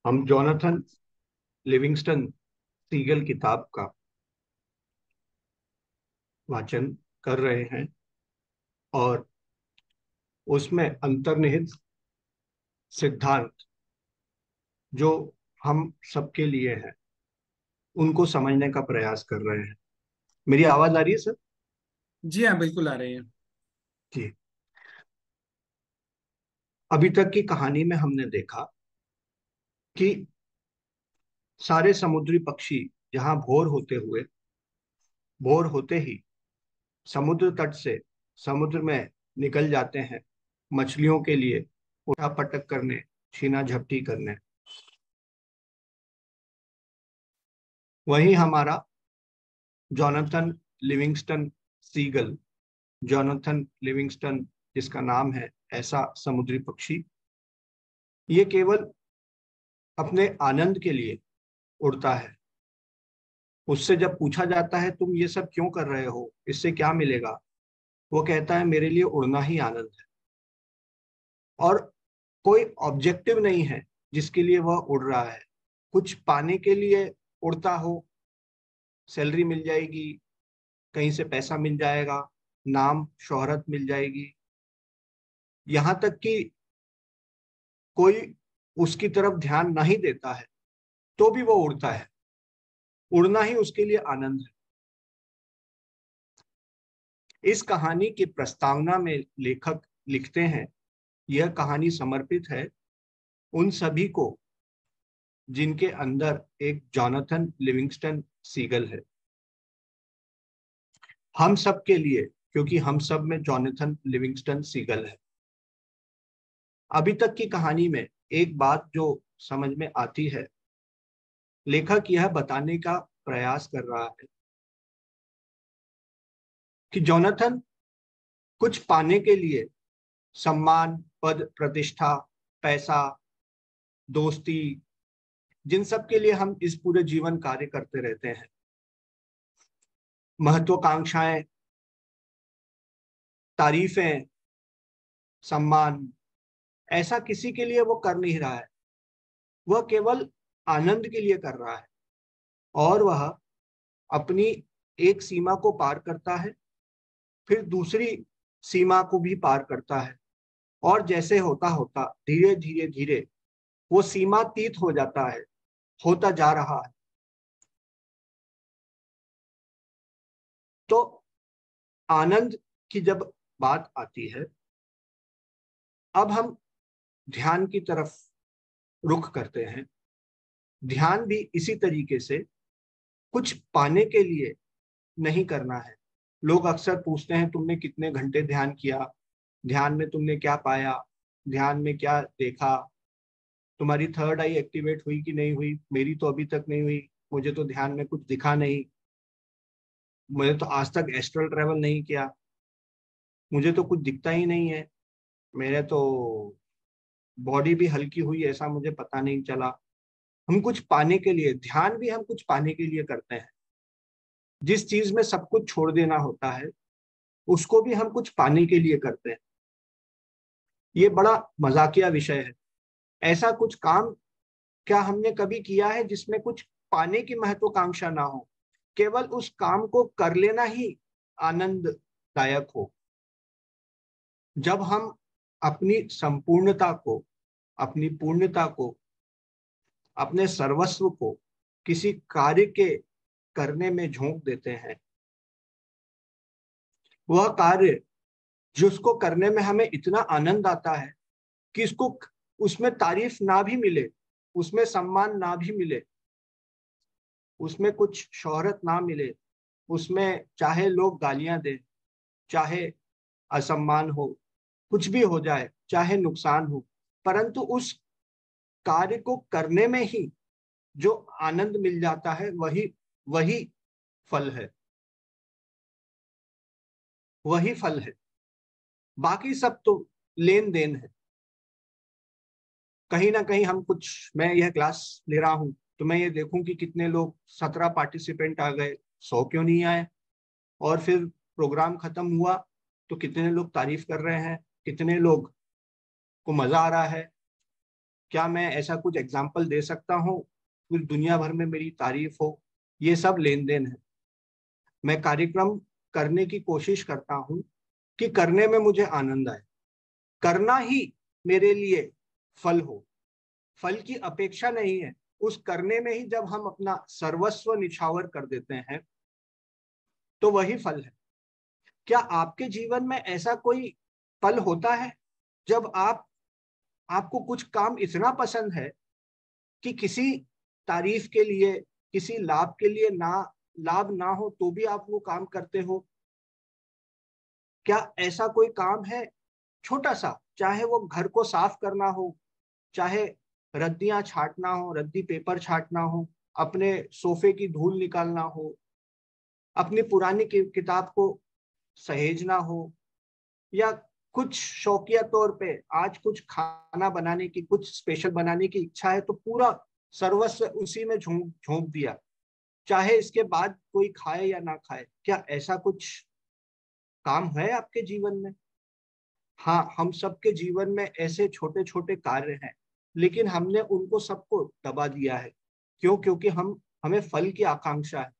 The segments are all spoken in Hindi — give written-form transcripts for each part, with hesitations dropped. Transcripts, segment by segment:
हम जॉनथन लिविंगस्टन सीगल किताब का वाचन कर रहे हैं और उसमें अंतर्निहित सिद्धांत जो हम सबके लिए हैं उनको समझने का प्रयास कर रहे हैं। मेरी आवाज आ रही है सर? जी हाँ, बिल्कुल आ रही है। जी। अभी तक की कहानी में हमने देखा कि सारे समुद्री पक्षी जहां भोर होते ही समुद्र तट से समुद्र में निकल जाते हैं मछलियों के लिए उठा पटक करने, छीना झपटी करने। वही हमारा Jonathan Livingston Seagull, Jonathan Livingston जिसका नाम है ऐसा समुद्री पक्षी, ये केवल अपने आनंद के लिए उड़ता है। उससे जब पूछा जाता है तुम ये सब क्यों कर रहे हो, इससे क्या मिलेगा, वो कहता है मेरे लिए उड़ना ही आनंद है। और कोई ऑब्जेक्टिव नहीं है जिसके लिए वह उड़ रहा है। कुछ पाने के लिए उड़ता हो, सैलरी मिल जाएगी, कहीं से पैसा मिल जाएगा, नाम शोहरत मिल जाएगी, यहां तक कि कोई उसकी तरफ ध्यान नहीं देता है तो भी वो उड़ता है। उड़ना ही उसके लिए आनंद है। इस कहानी की प्रस्तावना में लेखक लिखते हैं, यह कहानी समर्पित है उन सभी को जिनके अंदर एक जॉनथन लिविंगस्टन सीगल है। हम सब के लिए, क्योंकि हम सब में जॉनथन लिविंगस्टन सीगल है। अभी तक की कहानी में एक बात जो समझ में आती है, लेखक यह बताने का प्रयास कर रहा है कि जॉनथन कुछ पाने के लिए, सम्मान, पद, प्रतिष्ठा, पैसा, दोस्ती, जिन सब के लिए हम इस पूरे जीवन कार्य करते रहते हैं, महत्वाकांक्षाएं, तारीफें, सम्मान, ऐसा किसी के लिए वो कर नहीं रहा है। वह केवल आनंद के लिए कर रहा है। और वह अपनी एक सीमा को पार करता है, फिर दूसरी सीमा को भी पार करता है, और जैसे होता होता धीरे धीरे धीरे वो सीमातीत हो जाता है, होता जा रहा है। तो आनंद की जब बात आती है, अब हम ध्यान की तरफ रुख करते हैं। ध्यान भी इसी तरीके से कुछ पाने के लिए नहीं करना है। लोग अक्सर पूछते हैं तुमने कितने घंटे ध्यान किया, ध्यान में तुमने क्या पाया, ध्यान में क्या देखा, तुम्हारी थर्ड आई एक्टिवेट हुई कि नहीं हुई। मेरी तो अभी तक नहीं हुई, मुझे तो ध्यान में कुछ दिखा नहीं, मुझे तो आज तक एस्ट्रल ट्रेवल नहीं किया, मुझे तो कुछ दिखता ही नहीं है, मेरे तो बॉडी भी हल्की हुई ऐसा मुझे पता नहीं चला। हम कुछ पाने के लिए, ध्यान भी हम कुछ पाने के लिए करते हैं। जिस चीज में सब कुछ छोड़ देना होता है उसको भी हम कुछ पाने के लिए करते हैं। ये बड़ा मजाकिया विषय है। ऐसा कुछ काम क्या हमने कभी किया है जिसमें कुछ पाने की महत्वाकांक्षा ना हो, केवल उस काम को कर लेना ही आनंददायक हो। जब हम अपनी संपूर्णता को, अपनी पूर्णता को, अपने सर्वस्व को किसी कार्य के करने में झोंक देते हैं, वह कार्य जिसको करने में हमें इतना आनंद आता है कि इसको, उसमें तारीफ ना भी मिले, उसमें सम्मान ना भी मिले, उसमें कुछ शोहरत ना मिले, उसमें चाहे लोग गालियां दें, चाहे असम्मान हो, कुछ भी हो जाए, चाहे नुकसान हो, परंतु उस कार्य को करने में ही जो आनंद मिल जाता है वही वही फल है, वही फल है। बाकी सब तो लेन देन है। कहीं ना कहीं हम कुछ, मैं यह क्लास ले रहा हूं तो मैं ये देखूं कि कितने लोग, 17 पार्टिसिपेंट आ गए, 100 क्यों नहीं आए। और फिर प्रोग्राम खत्म हुआ तो कितने लोग तारीफ कर रहे हैं, कितने लोग को मजा आ रहा है। क्या मैं ऐसा कुछ एग्जाम्पल दे सकता हूँ पूरी दुनिया भर में मेरी तारीफ हो? ये सब लेन देन है। मैं कार्यक्रम करने की कोशिश करता हूँ कि करने में मुझे आनंद आए, करना ही मेरे लिए फल हो। फल की अपेक्षा नहीं है, उस करने में ही जब हम अपना सर्वस्व निछावर कर देते हैं तो वही फल है। क्या आपके जीवन में ऐसा कोई पल होता है जब आपको कुछ काम इतना पसंद है कि किसी तारीफ के लिए, किसी लाभ के लिए ना, लाभ ना हो तो भी आप वो काम करते हो? क्या ऐसा कोई काम है छोटा सा, चाहे वो घर को साफ करना हो, चाहे रद्दियां छाटना हो, रद्दी पेपर छाटना हो, अपने सोफे की धूल निकालना हो, अपनी पुरानी किताब को सहेजना हो, या कुछ शौकिया तौर पे आज कुछ खाना बनाने की, कुछ स्पेशल बनाने की इच्छा है तो पूरा सर्वस्व उसी में झोंक झोंक दिया, चाहे इसके बाद कोई खाए या ना खाए? क्या ऐसा कुछ काम है आपके जीवन में? हाँ, हम सबके जीवन में ऐसे छोटे छोटे कार्य हैं, लेकिन हमने उनको सबको दबा दिया है। क्यों? क्योंकि हमें फल की आकांक्षा है।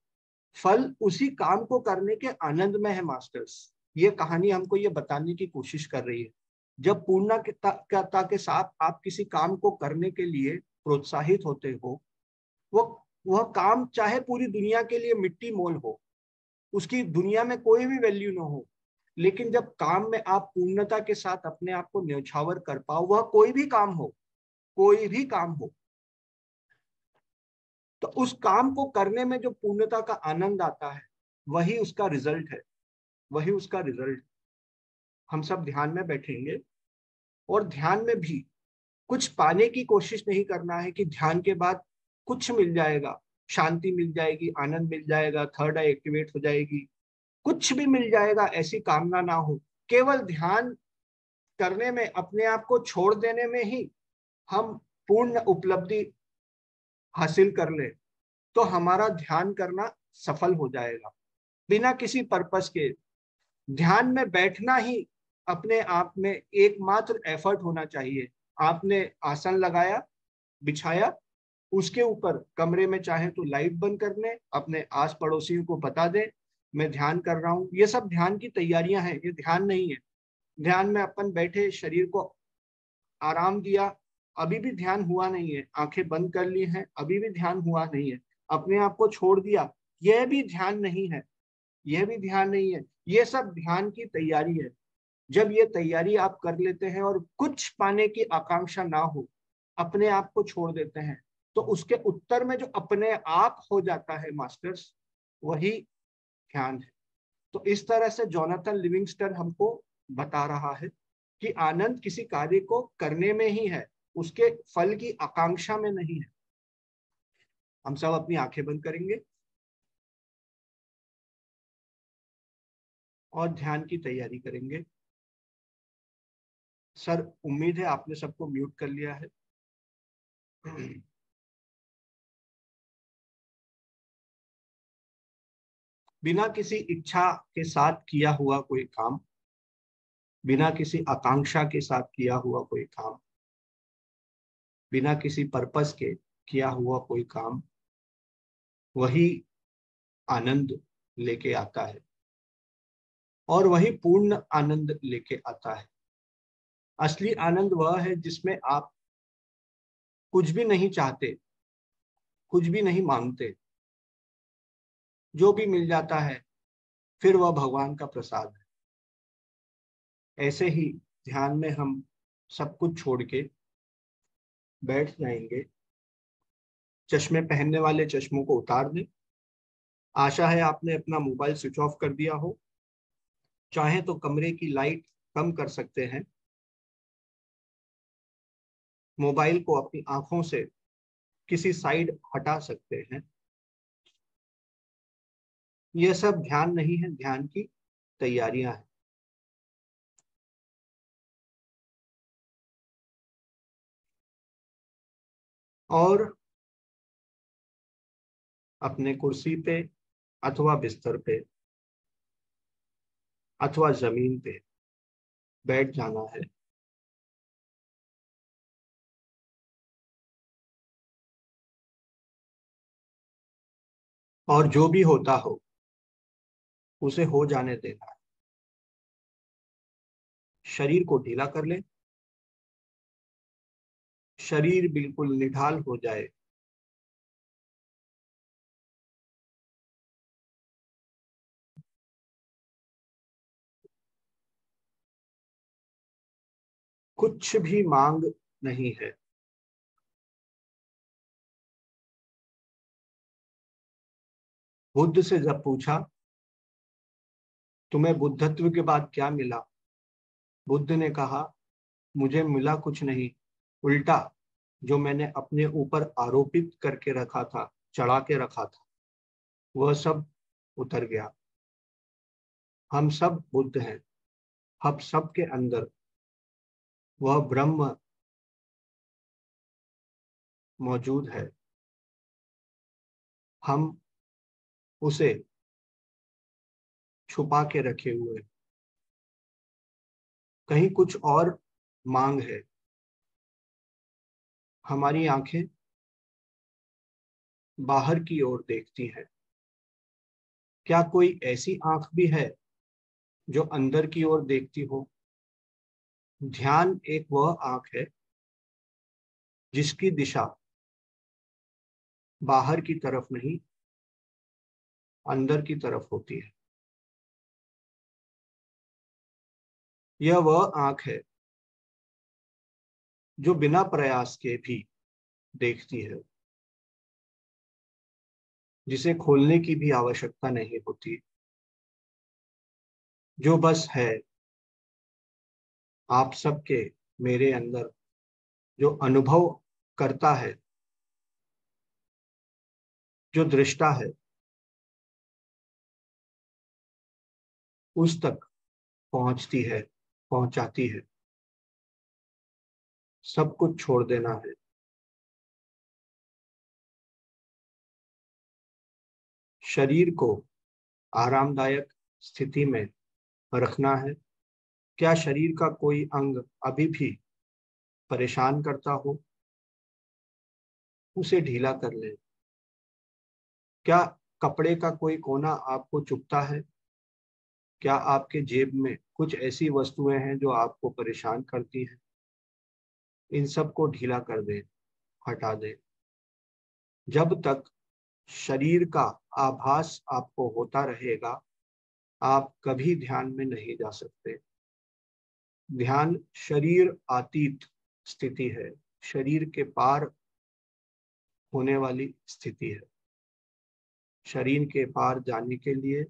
फल उसी काम को करने के आनंद में है मास्टर्स। ये कहानी हमको ये बताने की कोशिश कर रही है। जब पूर्णता के साथ आप किसी काम को करने के लिए प्रोत्साहित होते हो, वो वह काम चाहे पूरी दुनिया के लिए मिट्टी मोल हो, उसकी दुनिया में कोई भी वैल्यू ना हो, लेकिन जब काम में आप पूर्णता के साथ अपने आप को न्यौछावर कर पाओ, वह कोई भी काम हो, कोई भी काम हो, तो उस काम को करने में जो पूर्णता का आनंद आता है, वही उसका रिजल्ट है, वही उसका रिजल्ट। हम सब ध्यान में बैठेंगे और ध्यान में भी कुछ पाने की कोशिश नहीं करना है कि ध्यान के बाद कुछ मिल जाएगा, शांति मिल जाएगी, आनंद मिल जाएगा, थर्ड आई एक्टिवेट हो जाएगी, कुछ भी मिल जाएगा, ऐसी कामना ना हो। केवल ध्यान करने में, अपने आप को छोड़ देने में ही हम पूर्ण उपलब्धि हासिल कर ले तो हमारा ध्यान करना सफल हो जाएगा। बिना किसी पर्पस के ध्यान में बैठना ही अपने आप में एकमात्र एफर्ट होना चाहिए। आपने आसन लगाया, बिछाया, उसके ऊपर कमरे में चाहे तो लाइट बंद कर लें, अपने आस पड़ोसियों को बता दें मैं ध्यान कर रहा हूं। ये सब ध्यान की तैयारियां हैं, ये ध्यान नहीं है। ध्यान में अपन बैठे, शरीर को आराम दिया, अभी भी ध्यान हुआ नहीं है। आंखें बंद कर ली हैं, अभी भी ध्यान हुआ नहीं है। अपने आप को छोड़ दिया, यह भी ध्यान नहीं है, यह भी ध्यान नहीं है। ये सब ध्यान की तैयारी है। जब ये तैयारी आप कर लेते हैं और कुछ पाने की आकांक्षा ना हो, अपने आप को छोड़ देते हैं, तो उसके उत्तर में जो अपने आप हो जाता है मास्टर्स, वही ध्यान है। तो इस तरह से जोनाथन लिविंगस्टन हमको बता रहा है कि आनंद किसी कार्य को करने में ही है, उसके फल की आकांक्षा में नहीं है। हम सब अपनी आंखें बंद करेंगे और ध्यान की तैयारी करेंगे। सर, उम्मीद है आपने सबको म्यूट कर लिया है। बिना किसी इच्छा के साथ किया हुआ कोई काम, बिना किसी आकांक्षा के साथ किया हुआ कोई काम, बिना किसी पर्पस के किया हुआ कोई काम, वही आनंद लेके आता है और वही पूर्ण आनंद लेके आता है। असली आनंद वह है जिसमें आप कुछ भी नहीं चाहते, कुछ भी नहीं मांगते, जो भी मिल जाता है फिर वह भगवान का प्रसाद है। ऐसे ही ध्यान में हम सब कुछ छोड़ के बैठ जाएंगे। चश्मे पहनने वाले चश्मों को उतार दें। आशा है आपने अपना मोबाइल स्विच ऑफ कर दिया हो। चाहे तो कमरे की लाइट कम कर सकते हैं। मोबाइल को अपनी आंखों से किसी साइड हटा सकते हैं। यह सब ध्यान नहीं है, ध्यान की तैयारियां हैं। और अपने कुर्सी पे अथवा बिस्तर पे अथवा जमीन पे बैठ जाना है और जो भी होता हो उसे हो जाने देना है। शरीर को ढीला कर ले, शरीर बिल्कुल निढाल हो जाए। कुछ भी मांग नहीं है। बुद्ध से जब पूछा तुम्हें बुद्धत्व के बाद क्या मिला, बुद्ध ने कहा मुझे मिला कुछ नहीं, उल्टा जो मैंने अपने ऊपर आरोपित करके रखा था, चढ़ा के रखा था, वह सब उतर गया। हम सब बुद्ध हैं, हम सब के अंदर वह ब्रह्म मौजूद है। हम उसे छुपा के रखे हुए, कहीं कुछ और मांग है। हमारी आंखें बाहर की ओर देखती हैं। क्या कोई ऐसी आंख भी है जो अंदर की ओर देखती हो? ध्यान एक वह आंख है जिसकी दिशा बाहर की तरफ नहीं, अंदर की तरफ होती है। यह वह आंख है जो बिना प्रयास के भी देखती है, जिसे खोलने की भी आवश्यकता नहीं होती, जो बस है आप सबके, मेरे अंदर, जो अनुभव करता है, जो दृष्टा है, उस तक पहुंचती है, पहुंचाती है। सब कुछ छोड़ देना है। शरीर को आरामदायक स्थिति में रखना है। क्या शरीर का कोई अंग अभी भी परेशान करता हो, उसे ढीला कर ले। क्या कपड़े का कोई कोना आपको चुभता है? क्या आपके जेब में कुछ ऐसी वस्तुएं हैं जो आपको परेशान करती हैं? इन सब को ढीला कर दें, हटा दें। जब तक शरीर का आभास आपको होता रहेगा, आप कभी ध्यान में नहीं जा सकते। ध्यान शरीर अतीत स्थिति है, शरीर के पार होने वाली स्थिति है। शरीर के पार जाने के लिए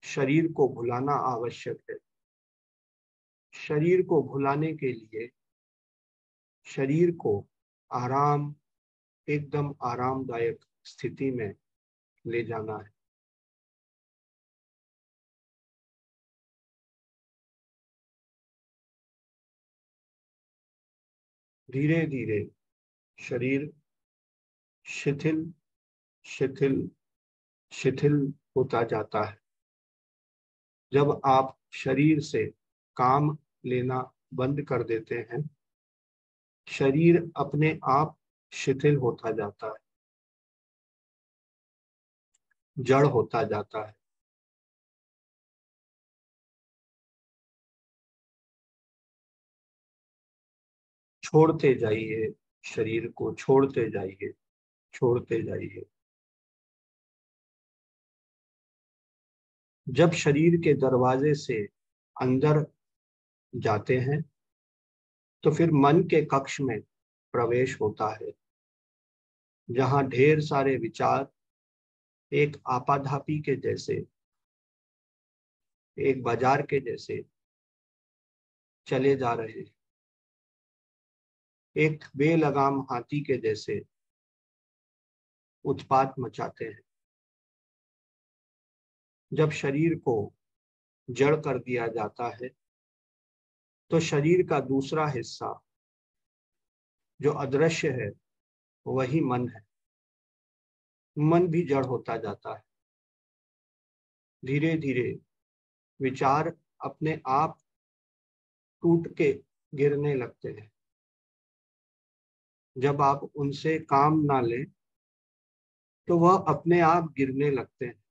शरीर को भुलाना आवश्यक है। शरीर को भुलाने के लिए शरीर को आराम, एकदम आरामदायक स्थिति में ले जाना है। धीरे धीरे शरीर शिथिल शिथिल शिथिल होता जाता है। जब आप शरीर से काम लेना बंद कर देते हैं, शरीर अपने आप शिथिल होता जाता है, जड़ होता जाता है। छोड़ते जाइए, शरीर को छोड़ते जाइए, छोड़ते जाइए। जब शरीर के दरवाजे से अंदर जाते हैं तो फिर मन के कक्ष में प्रवेश होता है, जहां ढेर सारे विचार एक आपाधापी के जैसे, एक बाजार के जैसे चले जा रहे हैं, एक बेलगाम हाथी के जैसे उत्पात मचाते हैं। जब शरीर को जड़ कर दिया जाता है तो शरीर का दूसरा हिस्सा जो अदृश्य है, वही मन है। मन भी जड़ होता जाता है। धीरे धीरे विचार अपने आप टूट के गिरने लगते हैं। जब आप उनसे काम ना लें तो वह अपने आप गिरने लगते हैं।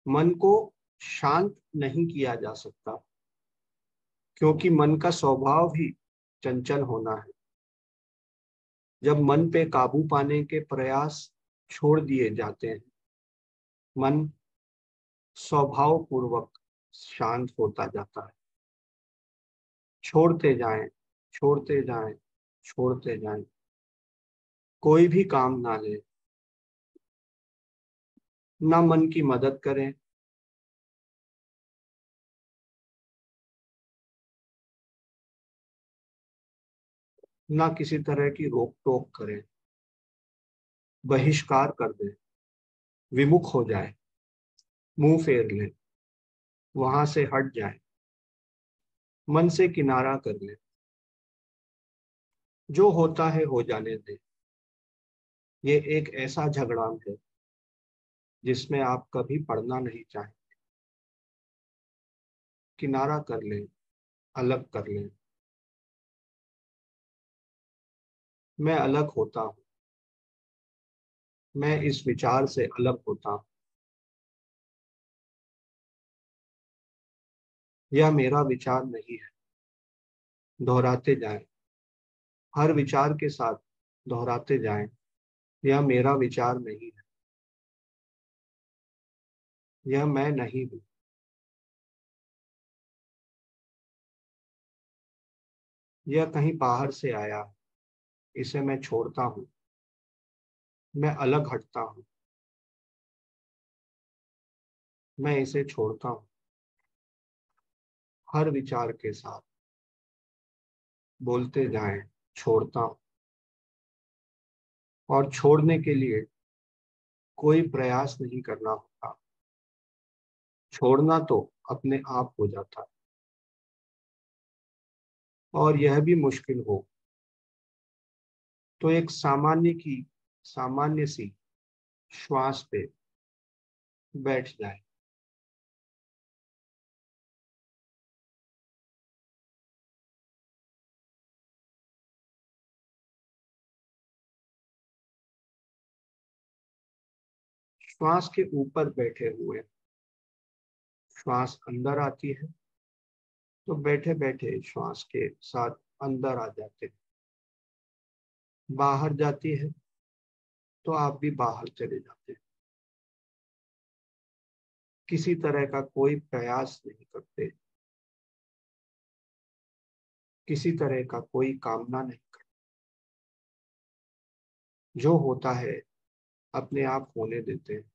मन को शांत नहीं किया जा सकता, क्योंकि मन का स्वभाव ही चंचल होना है। जब मन पे काबू पाने के प्रयास छोड़ दिए जाते हैं, मन स्वभाव पूर्वक शांत होता जाता है। छोड़ते जाएं, छोड़ते जाएं, छोड़ते जाएं, कोई भी काम ना ले, ना मन की मदद करें, ना किसी तरह की रोक टोक करें, बहिष्कार कर दें, विमुख हो जाए, मुंह फेर लें, वहां से हट जाए, मन से किनारा कर लें। जो होता है हो जाने दें। ये एक ऐसा झगड़ा है जिसमें आप कभी पढ़ना नहीं चाहें। किनारा कर लें, अलग कर लें। मैं अलग होता हूँ, मैं इस विचार से अलग होता हूँ। यह मेरा विचार नहीं है। दोहराते जाएं, हर विचार के साथ दोहराते जाएं, यह मेरा विचार नहीं है, यह मैं नहीं हूँ। यह कहीं बाहर से आया है, इसे मैं छोड़ता हूँ, मैं अलग हटता हूँ, मैं इसे छोड़ता हूँ। हर विचार के साथ बोलते जाएं, छोड़ता हूँ। और छोड़ने के लिए कोई प्रयास नहीं करना होता। छोड़ना तो अपने आप हो जाता है। और यह भी मुश्किल हो तो एक सामान्य सी श्वास पे बैठ जाए। श्वास के ऊपर बैठे हुए, श्वास अंदर आती है तो बैठे बैठे श्वास के साथ अंदर आ जाते हैं। बाहर जाती है तो आप भी बाहर चले जाते हैं। किसी तरह का कोई प्रयास नहीं करते, किसी तरह का कोई कामना नहीं करते। जो होता है अपने आप होने देते हैं।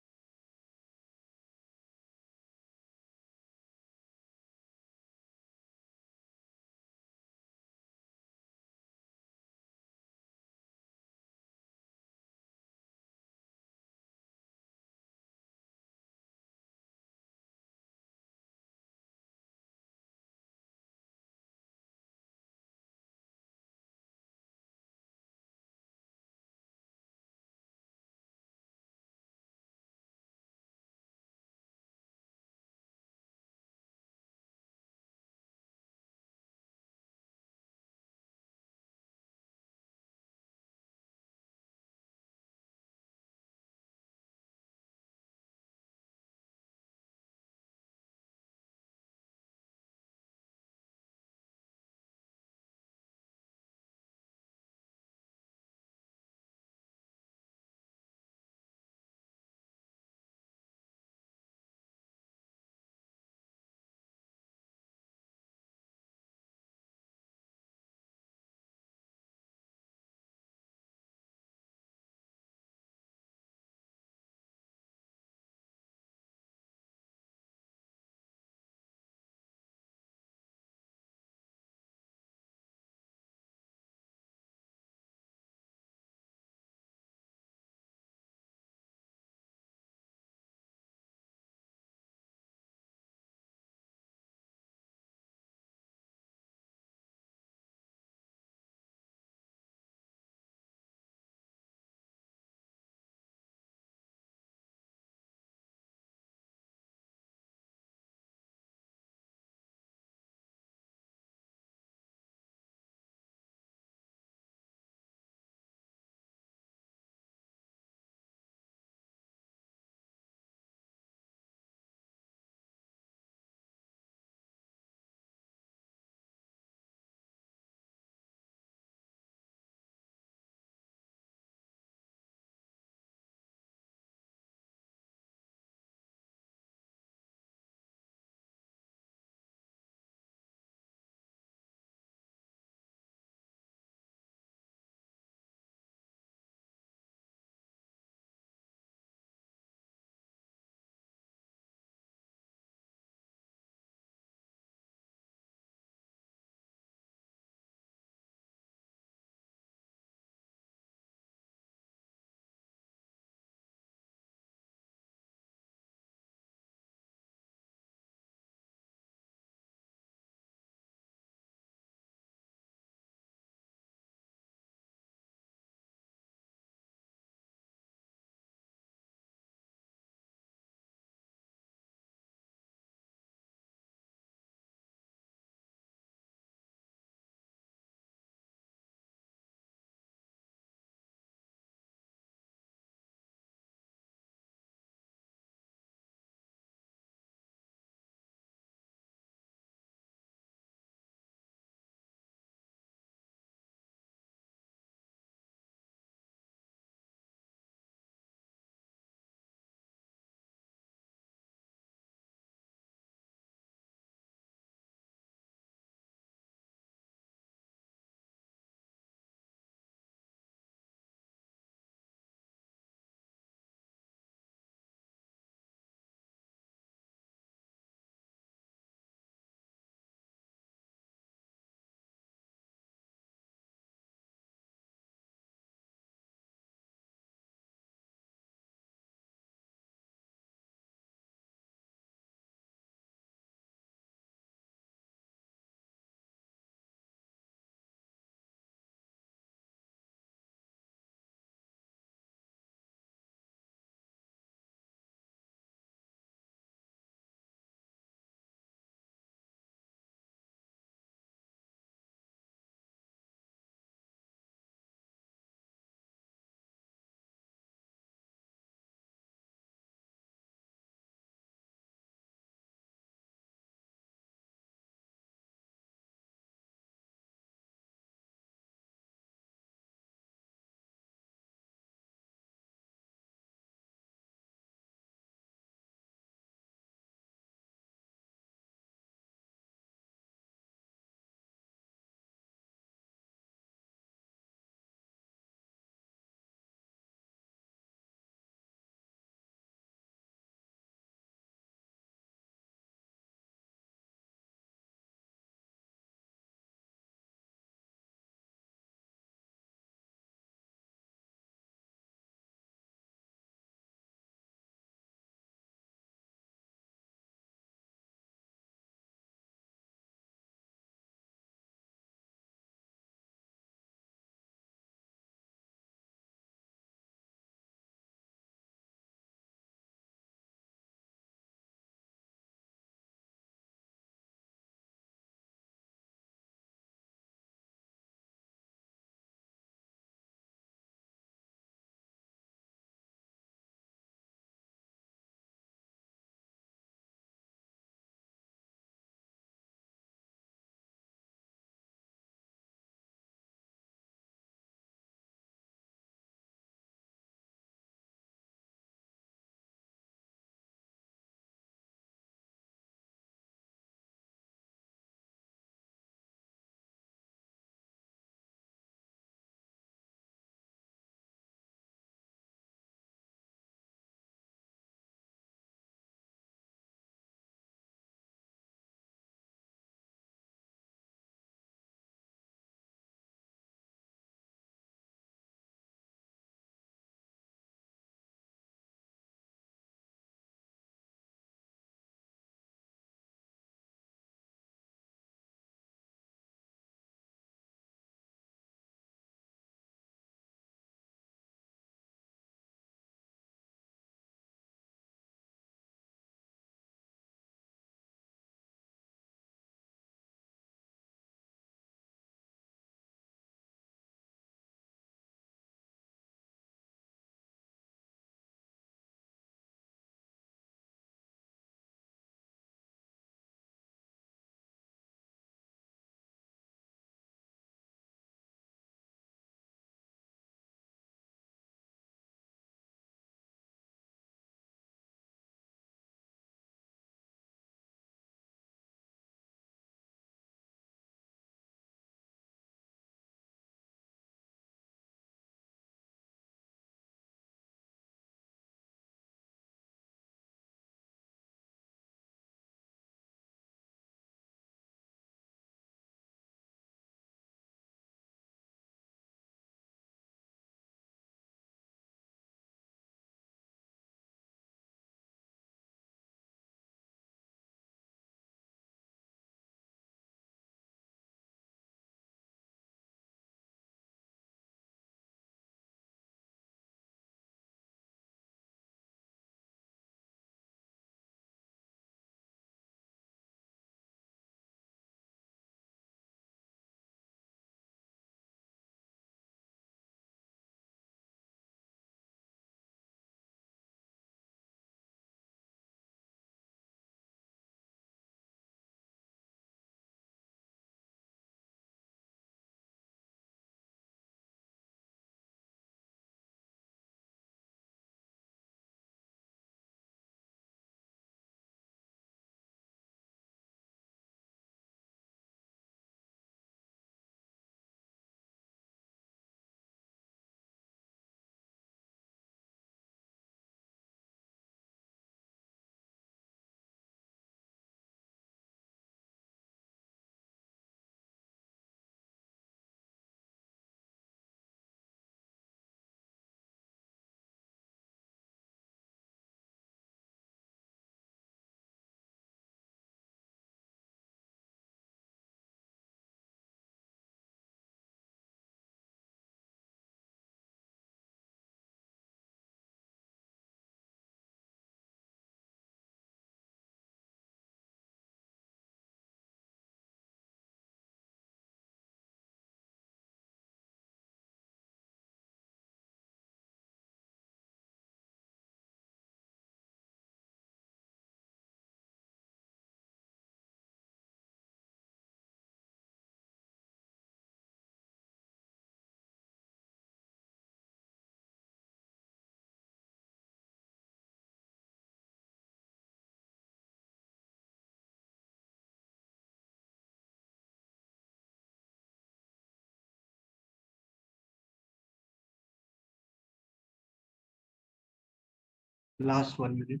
Last 1 minute.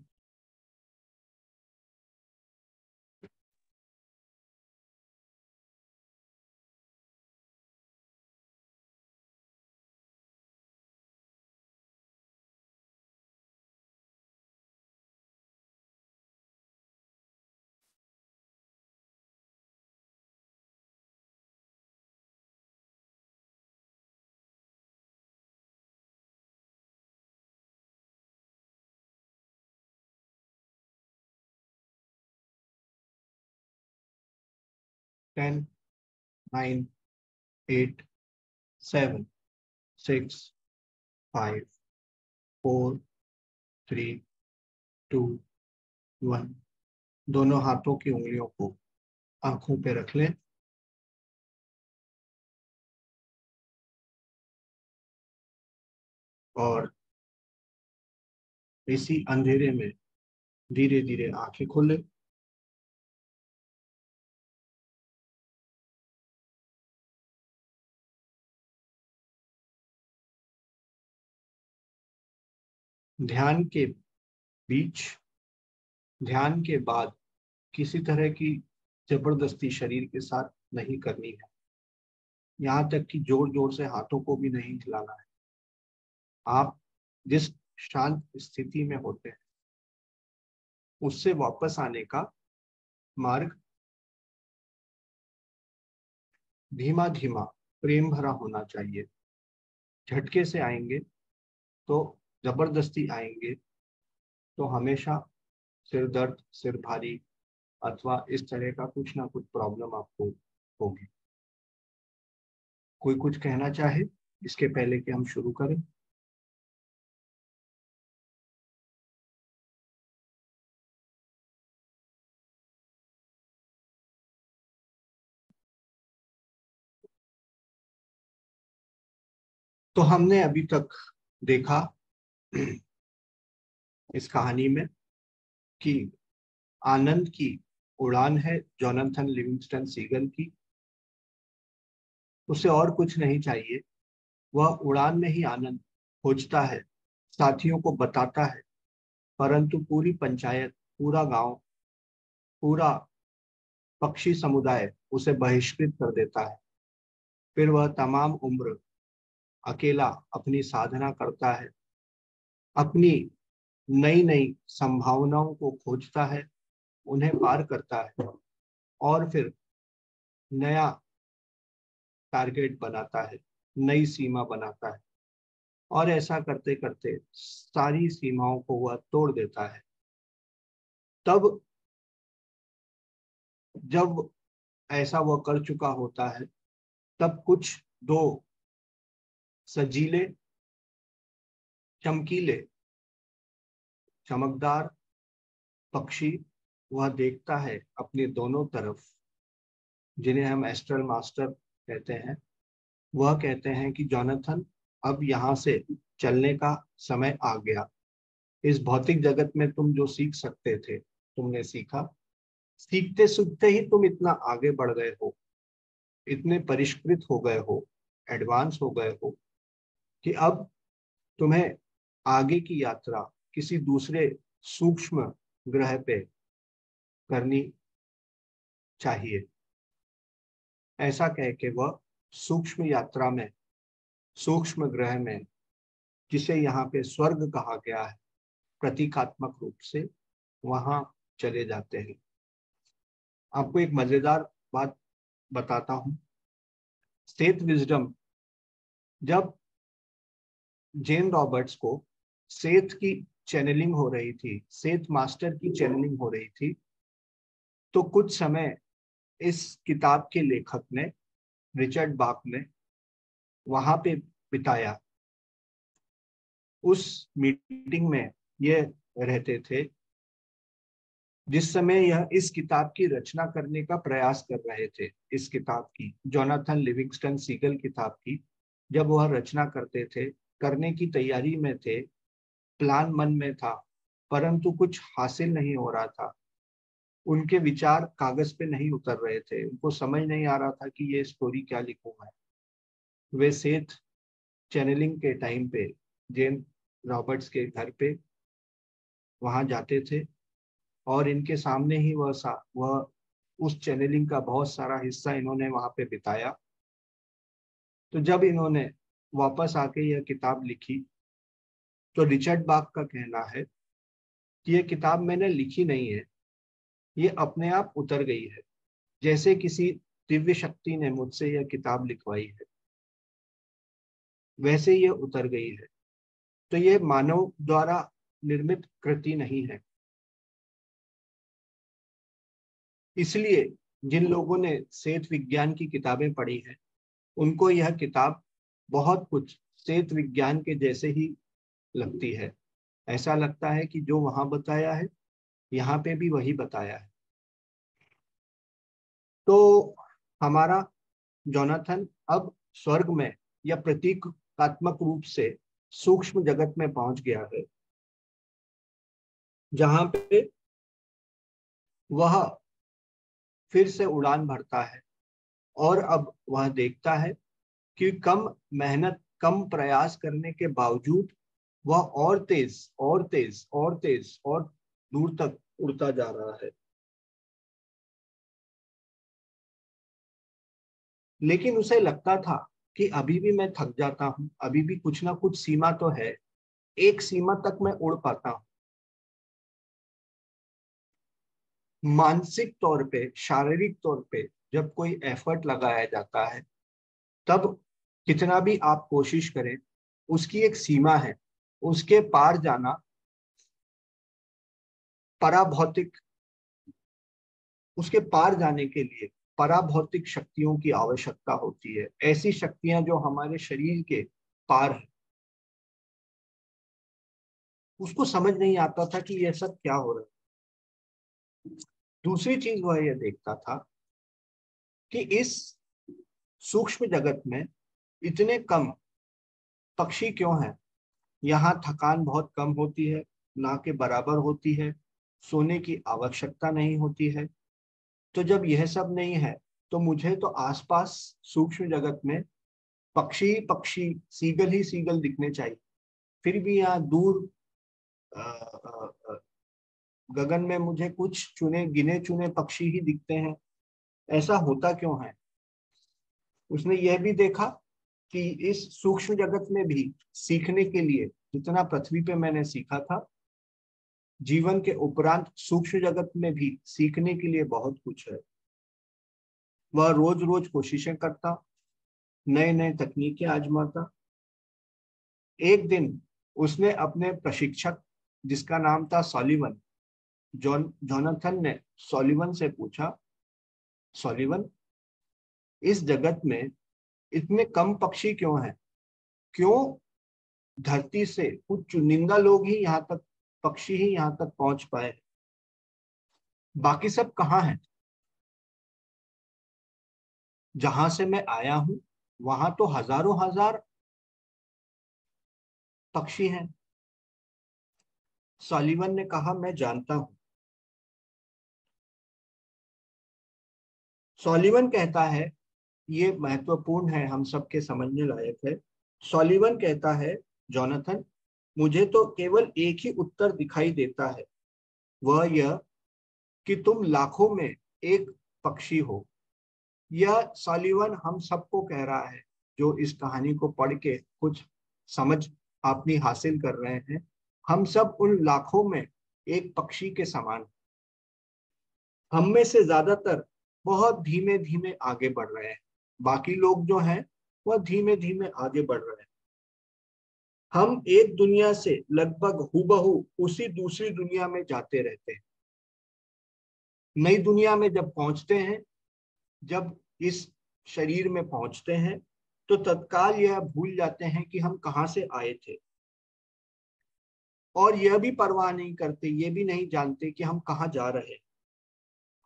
टेन, 9, 8, 7, 6, 5, 4, 3, 2, 1। दोनों हाथों की उंगलियों को आंखों पे रख लें और इसी अंधेरे में धीरे धीरे आंखें खोलें। ध्यान के बीच, ध्यान के बाद किसी तरह की जबरदस्ती शरीर के साथ नहीं करनी है। यहाँ तक कि जोर जोर से हाथों को भी नहीं हिलाना है। आप जिस शांत स्थिति में होते हैं उससे वापस आने का मार्ग धीमा धीमा प्रेम भरा होना चाहिए। झटके से आएंगे तो, जबरदस्ती आएंगे तो हमेशा सिर दर्द, सिर भारी अथवा इस तरह का कुछ ना कुछ प्रॉब्लम आपको होगी। कोई कुछ कहना चाहे इसके पहले कि हम शुरू करें? तो हमने अभी तक देखा इस कहानी में कि आनंद की उड़ान है जोनाथन लिविंगस्टन सीगल की। उसे और कुछ नहीं चाहिए। वह उड़ान में ही आनंद खोजता है, साथियों को बताता है, परंतु पूरी पंचायत, पूरा गांव, पूरा पक्षी समुदाय उसे बहिष्कृत कर देता है। फिर वह तमाम उम्र अकेला अपनी साधना करता है, अपनी नई नई संभावनाओं को खोजता है, उन्हें पार करता है और फिर नया टारगेट बनाता है, नई सीमा बनाता है और ऐसा करते करते सारी सीमाओं को वह तोड़ देता है। तब जब ऐसा वह कर चुका होता है तब कुछ दो सजीले, चमकीले, चमकदार पक्षी वह देखता है अपने दोनों तरफ, जिन्हें हम एस्ट्रल मास्टर कहते हैं। वह कहते हैं कि जोनाथन, अब यहाँ से चलने का समय आ गया। इस भौतिक जगत में तुम जो सीख सकते थे तुमने सीखा। सीखते सीखते ही तुम इतना आगे बढ़ गए हो, इतने परिष्कृत हो गए हो, एडवांस हो गए हो कि अब तुम्हें आगे की यात्रा किसी दूसरे सूक्ष्म ग्रह पे करनी चाहिए। ऐसा कह के वह सूक्ष्म यात्रा में, सूक्ष्म ग्रह में, जिसे यहाँ पे स्वर्ग कहा गया है प्रतीकात्मक रूप से, वहां चले जाते हैं। आपको एक मजेदार बात बताता हूँ। सेथ विजडम, जब जेन रॉबर्ट्स को सेथ की चैनलिंग हो रही थी, सेथ मास्टर की चैनलिंग हो रही थी, तो कुछ समय इस किताब के लेखक ने, रिचर्ड बाक ने, वहां पे बिताया। उस मीटिंग में ये रहते थे जिस समय यह इस किताब की रचना करने का प्रयास कर रहे थे। इस किताब की, जोनाथन लिविंगस्टन सीगल किताब की, जब वह रचना करते थे, करने की तैयारी में थे, प्लान मन में था, परंतु कुछ हासिल नहीं हो रहा था। उनके विचार कागज पे नहीं उतर रहे थे, उनको समझ नहीं आ रहा था कि ये स्टोरी क्या लिखूं मैं। वे सेथ चैनलिंग के टाइम पे जेन रॉबर्ट्स के घर पे वहां जाते थे और इनके सामने ही वह उस चैनलिंग का बहुत सारा हिस्सा इन्होंने वहां पे बिताया। तो जब इन्होंने वापस आके यह किताब लिखी तो रिचर्ड बाक का कहना है कि यह किताब मैंने लिखी नहीं है, ये अपने आप उतर गई है, जैसे किसी दिव्य शक्ति ने मुझसे यह किताब लिखवाई है, वैसे ये उतर गई है। तो ये मानव द्वारा निर्मित कृति नहीं है। इसलिए जिन लोगों ने सेहत विज्ञान की किताबें पढ़ी हैं उनको यह किताब बहुत कुछ सेहत विज्ञान के जैसे ही लगती है। ऐसा लगता है कि जो वहां बताया है यहाँ पे भी वही बताया है। तो हमारा जोनाथन अब स्वर्ग में या प्रतीकात्मक रूप से सूक्ष्म जगत में पहुंच गया है, जहां पे वह फिर से उड़ान भरता है और अब वह देखता है कि कम मेहनत कम प्रयास करने के बावजूद वह और तेज और तेज और तेज और दूर तक उड़ता जा रहा है। लेकिन उसे लगता था कि अभी भी मैं थक जाता हूं, अभी भी कुछ ना कुछ सीमा तो है, एक सीमा तक मैं उड़ पाता हूं। मानसिक तौर पे शारीरिक तौर पे जब कोई एफर्ट लगाया जाता है तब कितना भी आप कोशिश करें उसकी एक सीमा है, उसके पार जाना पराभौतिक, उसके पार जाने के लिए पराभौतिक शक्तियों की आवश्यकता होती है, ऐसी शक्तियां जो हमारे शरीर के पार है। उसको समझ नहीं आता था कि यह सब क्या हो रहा है। दूसरी चीज वह यह देखता था कि इस सूक्ष्म जगत में इतने कम पक्षी क्यों हैं। यहाँ थकान बहुत कम होती है, ना के बराबर होती है, सोने की आवश्यकता नहीं होती है। तो जब यह सब नहीं है तो मुझे तो आसपास सूक्ष्म जगत में पक्षी पक्षी सीगल ही सीगल दिखने चाहिए। फिर भी यहाँ दूर अ, अ, अ, गगन में मुझे कुछ चुने गिने चुने पक्षी ही दिखते हैं। ऐसा होता क्यों है। उसने यह भी देखा कि इस सूक्ष्म जगत में भी सीखने के लिए जितना पृथ्वी पे मैंने सीखा था, जीवन के उपरांत सूक्ष्म जगत में भी सीखने के लिए बहुत कुछ है। वह रोज रोज कोशिशें करता, नए नए तकनीकें आजमाता। एक दिन उसने अपने प्रशिक्षक जिसका नाम था सॉलिवन, जोनाथन ने सॉलिवन से पूछा, सॉलिवन इस जगत में इतने कम पक्षी क्यों हैं, क्यों धरती से कुछ चुनिंदा लोग ही यहाँ तक पक्षी ही यहाँ तक पहुंच पाए, बाकी सब कहाँ हैं। जहां से मैं आया हूं वहां तो हजारों हजार पक्षी हैं। सॉलिवन ने कहा मैं जानता हूं। सॉलिवन कहता है, ये महत्वपूर्ण है, हम सबके समझने लायक है। सॉलिवन कहता है, जोनाथन मुझे तो केवल एक ही उत्तर दिखाई देता है, वह यह कि तुम लाखों में एक पक्षी हो। यह सॉलिवन हम सबको कह रहा है जो इस कहानी को पढ़ के कुछ समझ अपनी हासिल कर रहे हैं। हम सब उन लाखों में एक पक्षी के समान, हम में से ज्यादातर बहुत धीमे धीमे आगे बढ़ रहे हैं, बाकी लोग जो हैं वह धीमे धीमे आगे बढ़ रहे हैं। हम एक दुनिया से लगभग हूबहू उसी दूसरी दुनिया में जाते रहते हैं। नई दुनिया में जब पहुंचते हैं, जब इस शरीर में पहुंचते हैं तो तत्काल यह भूल जाते हैं कि हम कहां से आए थे, और यह भी परवाह नहीं करते, ये भी नहीं जानते कि हम कहां जा रहे हैं।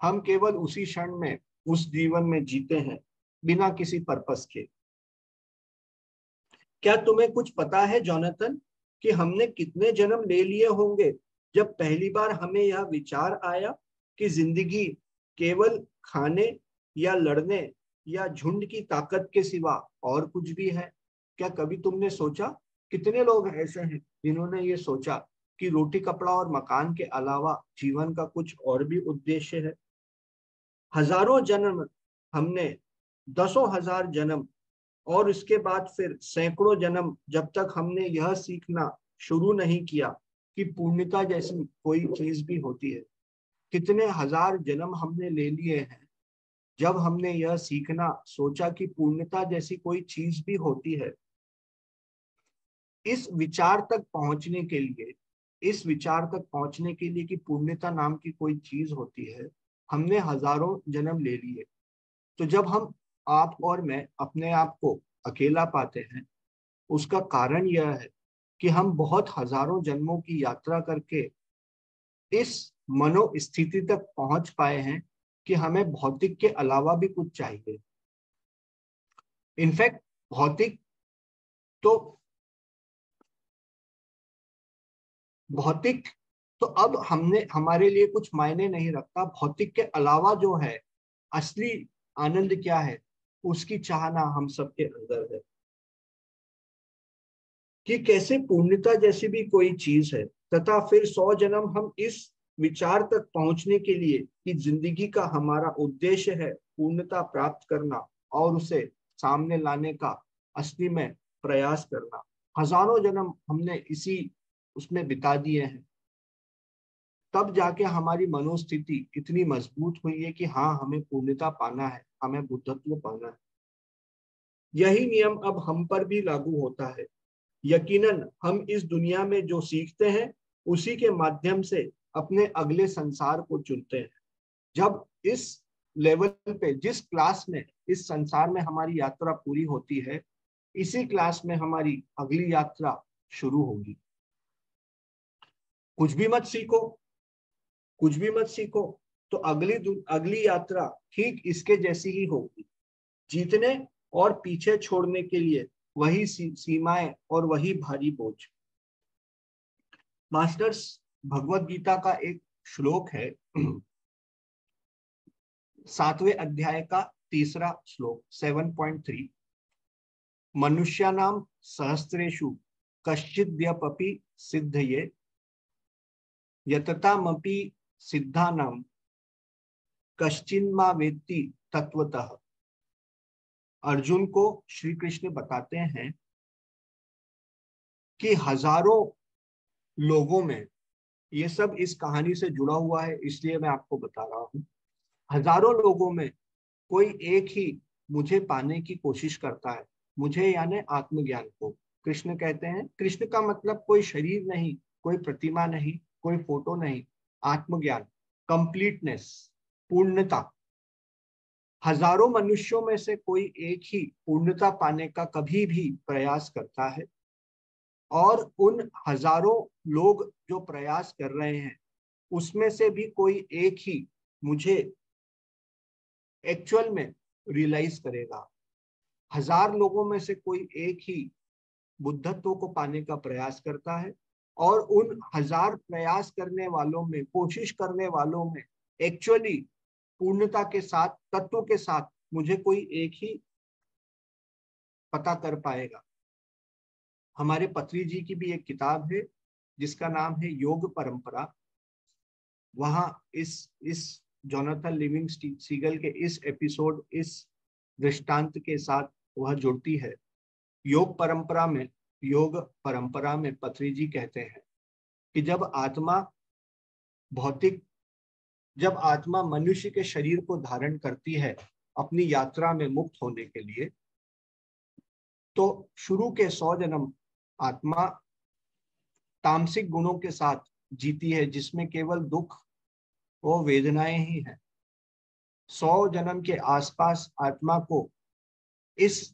हम केवल उसी क्षण में उस जीवन में जीते हैं बिना किसी पर्पस के। क्या तुम्हें कुछ पता है जोनाथन कि हमने कितने जन्म ले लिए होंगे जब पहली बार हमें यह विचार आया कि जिंदगी केवल खाने या लड़ने या झुंड की ताकत के सिवा और कुछ भी है। क्या कभी तुमने सोचा, कितने लोग ऐसे हैं जिन्होंने ये सोचा कि रोटी कपड़ा और मकान के अलावा जीवन का कुछ और भी उद्देश्य है। हजारों जन्म हमने, दसों हजार जन्म और इसके बाद फिर सैकड़ों जन्म, जब तक हमने यह सीखना शुरू नहीं किया कि पूर्णता जैसी कोई चीज भी होती है। कितने हजार जन्म हमने ले लिए हैं जब हमने यह सीखना सोचा कि पूर्णता जैसी कोई चीज भी होती है। इस विचार तक पहुंचने के लिए, इस विचार तक पहुंचने के लिए कि पूर्णता नाम की कोई चीज होती है, हमने हजारों जन्म ले लिए। तो जब हम, आप और मैं, अपने आप को अकेला पाते हैं, उसका कारण यह है कि हम बहुत हजारों जन्मों की यात्रा करके इस मनोस्थिति तक पहुंच पाए हैं कि हमें भौतिक के अलावा भी कुछ चाहिए। इनफैक्ट भौतिक तो भौतिक तो अब हमने, हमारे लिए कुछ मायने नहीं रखता। भौतिक के अलावा जो है असली आनंद क्या है, उसकी चाहना हम सबके अंदर है कि कैसे पूर्णता जैसी भी कोई चीज है। तथा फिर 100 जन्म हम इस विचार तक पहुंचने के लिए कि जिंदगी का हमारा उद्देश्य है पूर्णता प्राप्त करना और उसे सामने लाने का असली में प्रयास करना। हजारों जन्म हमने इसी उसमें बिता दिए हैं। तब जाके हमारी मनोस्थिति इतनी मजबूत हुई है कि हाँ, हमें पूर्णता पाना है, हमें बुद्धत्व पाना है। यही नियम अब हम पर भी लागू होता है। यकीनन हम इस दुनिया में जो सीखते हैं उसी के माध्यम से अपने अगले संसार को चुनते हैं। जब इस लेवल पे, जिस क्लास में इस संसार में हमारी यात्रा पूरी होती है, इसी क्लास में हमारी अगली यात्रा शुरू होगी। कुछ भी मत सीखो, कुछ भी मत सीखो, तो अगली यात्रा ठीक इसके जैसी ही होगी। जीतने और पीछे छोड़ने के लिए वही सीमाएं और वही भारी बोझ। मास्टर्स, भगवत गीता का एक श्लोक है, 7वें अध्याय का 3रा श्लोक, 7.3। मनुष्यानाम सहस्रेषु कश्चिद्यपि सिद्धये यततामपि सिद्धानाम कश्चिन्मा वेत्ति तत्वतः। अर्जुन को श्री कृष्ण बताते हैं कि हजारों लोगों में, ये सब इस कहानी से जुड़ा हुआ है इसलिए मैं आपको बता रहा हूं, हजारों लोगों में कोई एक ही मुझे पाने की कोशिश करता है। मुझे यानी आत्मज्ञान को कृष्ण कहते हैं। कृष्ण का मतलब कोई शरीर नहीं, कोई प्रतिमा नहीं, कोई फोटो नहीं, आत्मज्ञान, कंप्लीटनेस, पूर्णता। हजारों मनुष्यों में से कोई एक ही पूर्णता पाने का कभी भी प्रयास करता है, और उन हजारों लोग जो प्रयास कर रहे हैं उसमें से भी कोई एक ही मुझे एक्चुअल में रियलाइज करेगा। 1000 लोगों में से कोई एक ही बुद्धत्व को पाने का प्रयास करता है, और उन 1000 प्रयास करने वालों में, कोशिश करने वालों में एक्चुअली पूर्णता के साथ, तत्व के साथ मुझे कोई एक ही पता कर पाएगा। हमारे पत्री जी की भी एक किताब है जिसका नाम है योग परंपरा। वहां इस जोनाथन लिविंग सीगल के इस एपिसोड, इस दृष्टांत के साथ वह जुड़ती है। योग परंपरा में पत्री जी कहते हैं कि जब आत्मा मनुष्य के शरीर को धारण करती है अपनी यात्रा में मुक्त होने के लिए, तो शुरू के 100 जन्म आत्मा तामसिक गुणों के साथ जीती है, जिसमें केवल दुख और वेदनाएं ही हैं। 100 जन्म के आसपास आत्मा को इन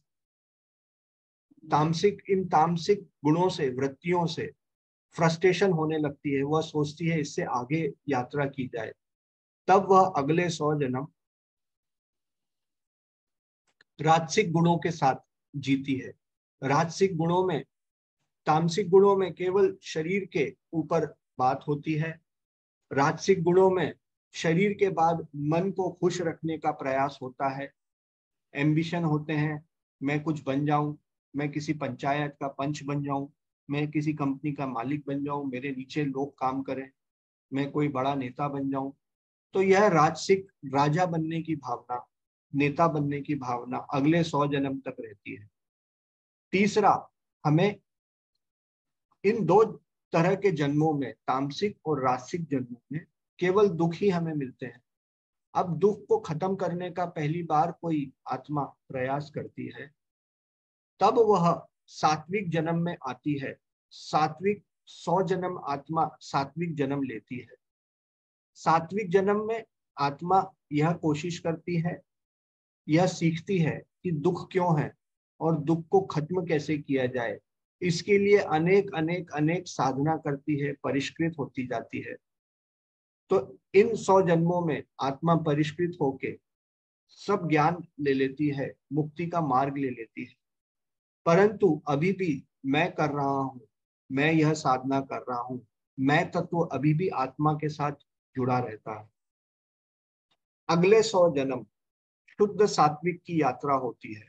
तामसिक गुणों से, वृत्तियों से फ्रस्ट्रेशन होने लगती है। वह सोचती है इससे आगे यात्रा की जाए। तब वह अगले 100 जन्म राजसिक गुणों के साथ जीती है। राजसिक गुणों में, तामसिक गुणों में केवल शरीर के ऊपर बात होती है। राजसिक गुणों में शरीर के बाद मन को खुश रखने का प्रयास होता है। एम्बिशन होते हैं, मैं कुछ बन जाऊं, मैं किसी पंचायत का पंच बन जाऊं, मैं किसी कंपनी का मालिक बन जाऊं, मेरे नीचे लोग काम करें, मैं कोई बड़ा नेता बन जाऊं। तो यह राजसिक राजा बनने की भावना, नेता बनने की भावना अगले 100 जन्म तक रहती है। तीसरा, हमें इन दो तरह के जन्मों में, तामसिक और राजसिक जन्मों में, केवल दुख ही हमें मिलते हैं। अब दुख को खत्म करने का पहली बार कोई आत्मा प्रयास करती है, तब वह सात्विक जन्म में आती है। सात्विक 100 जन्म आत्मा सात्विक जन्म लेती है। सात्विक जन्म में आत्मा यह कोशिश करती है, यह सीखती है कि दुख क्यों है और दुख को खत्म कैसे किया जाए। इसके लिए अनेक अनेक अनेक साधना करती है, परिष्कृत होती जाती है। तो इन 100 जन्मों में आत्मा परिष्कृत होके सब ज्ञान ले लेती है, मुक्ति का मार्ग ले लेती है। परंतु अभी भी मैं कर रहा हूँ, मैं यह साधना कर रहा हूँ, मैं तत्व अभी भी आत्मा के साथ जुड़ा रहता है। अगले 100 जन्म शुद्ध सात्विक की यात्रा होती है।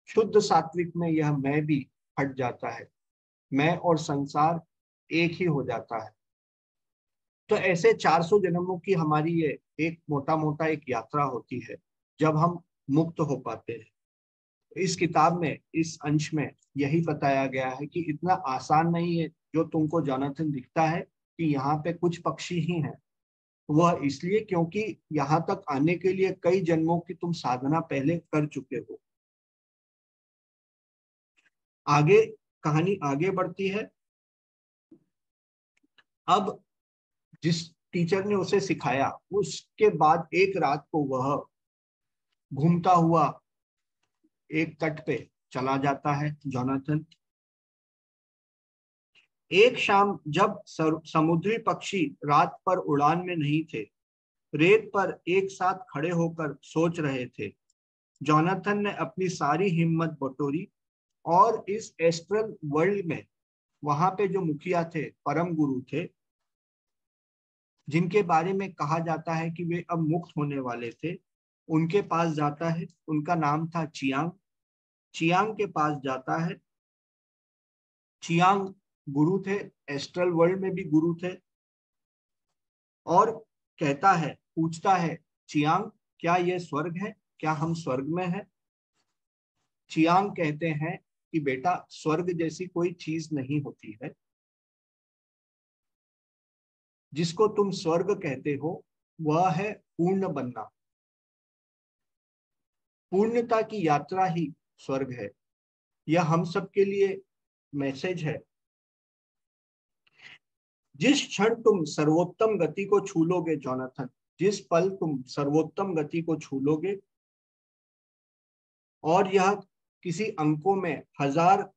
शुद्ध सात्विक में यह मैं भी हट जाता है, मैं और संसार एक ही हो जाता है। तो ऐसे 400 जन्मों की हमारी ये एक मोटा मोटा एक यात्रा होती है, जब हम मुक्त हो पाते हैं। इस किताब में, इस अंश में यही बताया गया है कि इतना आसान नहीं है जो तुमको जोनाथन दिखता है कि यहाँ पे कुछ पक्षी ही हैं। वह इसलिए क्योंकि यहाँ तक आने के लिए कई जन्मों की तुम साधना पहले कर चुके हो। आगे कहानी आगे बढ़ती है। अब जिस टीचर ने उसे सिखाया, उसके बाद एक रात को वह घूमता हुआ एक तट पे चला जाता है जोनाथन। एक शाम जब समुद्री पक्षी रात पर उड़ान में नहीं थे, रेत पर एक साथ खड़े होकर सोच रहे थे, जोनाथन ने अपनी सारी हिम्मत बटोरी और इस एस्ट्रल वर्ल्ड में, वहां पे जो मुखिया थे, परम गुरु थे, जिनके बारे में कहा जाता है कि वे अब मुक्त होने वाले थे, उनके पास जाता है। उनका नाम था चियांग। चियांग के पास जाता है। चियांग गुरु थे, एस्ट्रल वर्ल्ड में भी गुरु थे, और कहता है, पूछता है, चियांग क्या यह स्वर्ग है? क्या हम स्वर्ग में हैं? चियांग कहते हैं कि बेटा, स्वर्ग जैसी कोई चीज नहीं होती है। जिसको तुम स्वर्ग कहते हो वह है पूर्ण बनना। पूर्णता की यात्रा ही स्वर्ग है। यह हम सबके लिए मैसेज है। जिस क्षण तुम सर्वोत्तम गति को छू लोगे जोनाथन, जिस पल तुम सर्वोत्तम गति को छू लोगे, और यह किसी अंकों में 1000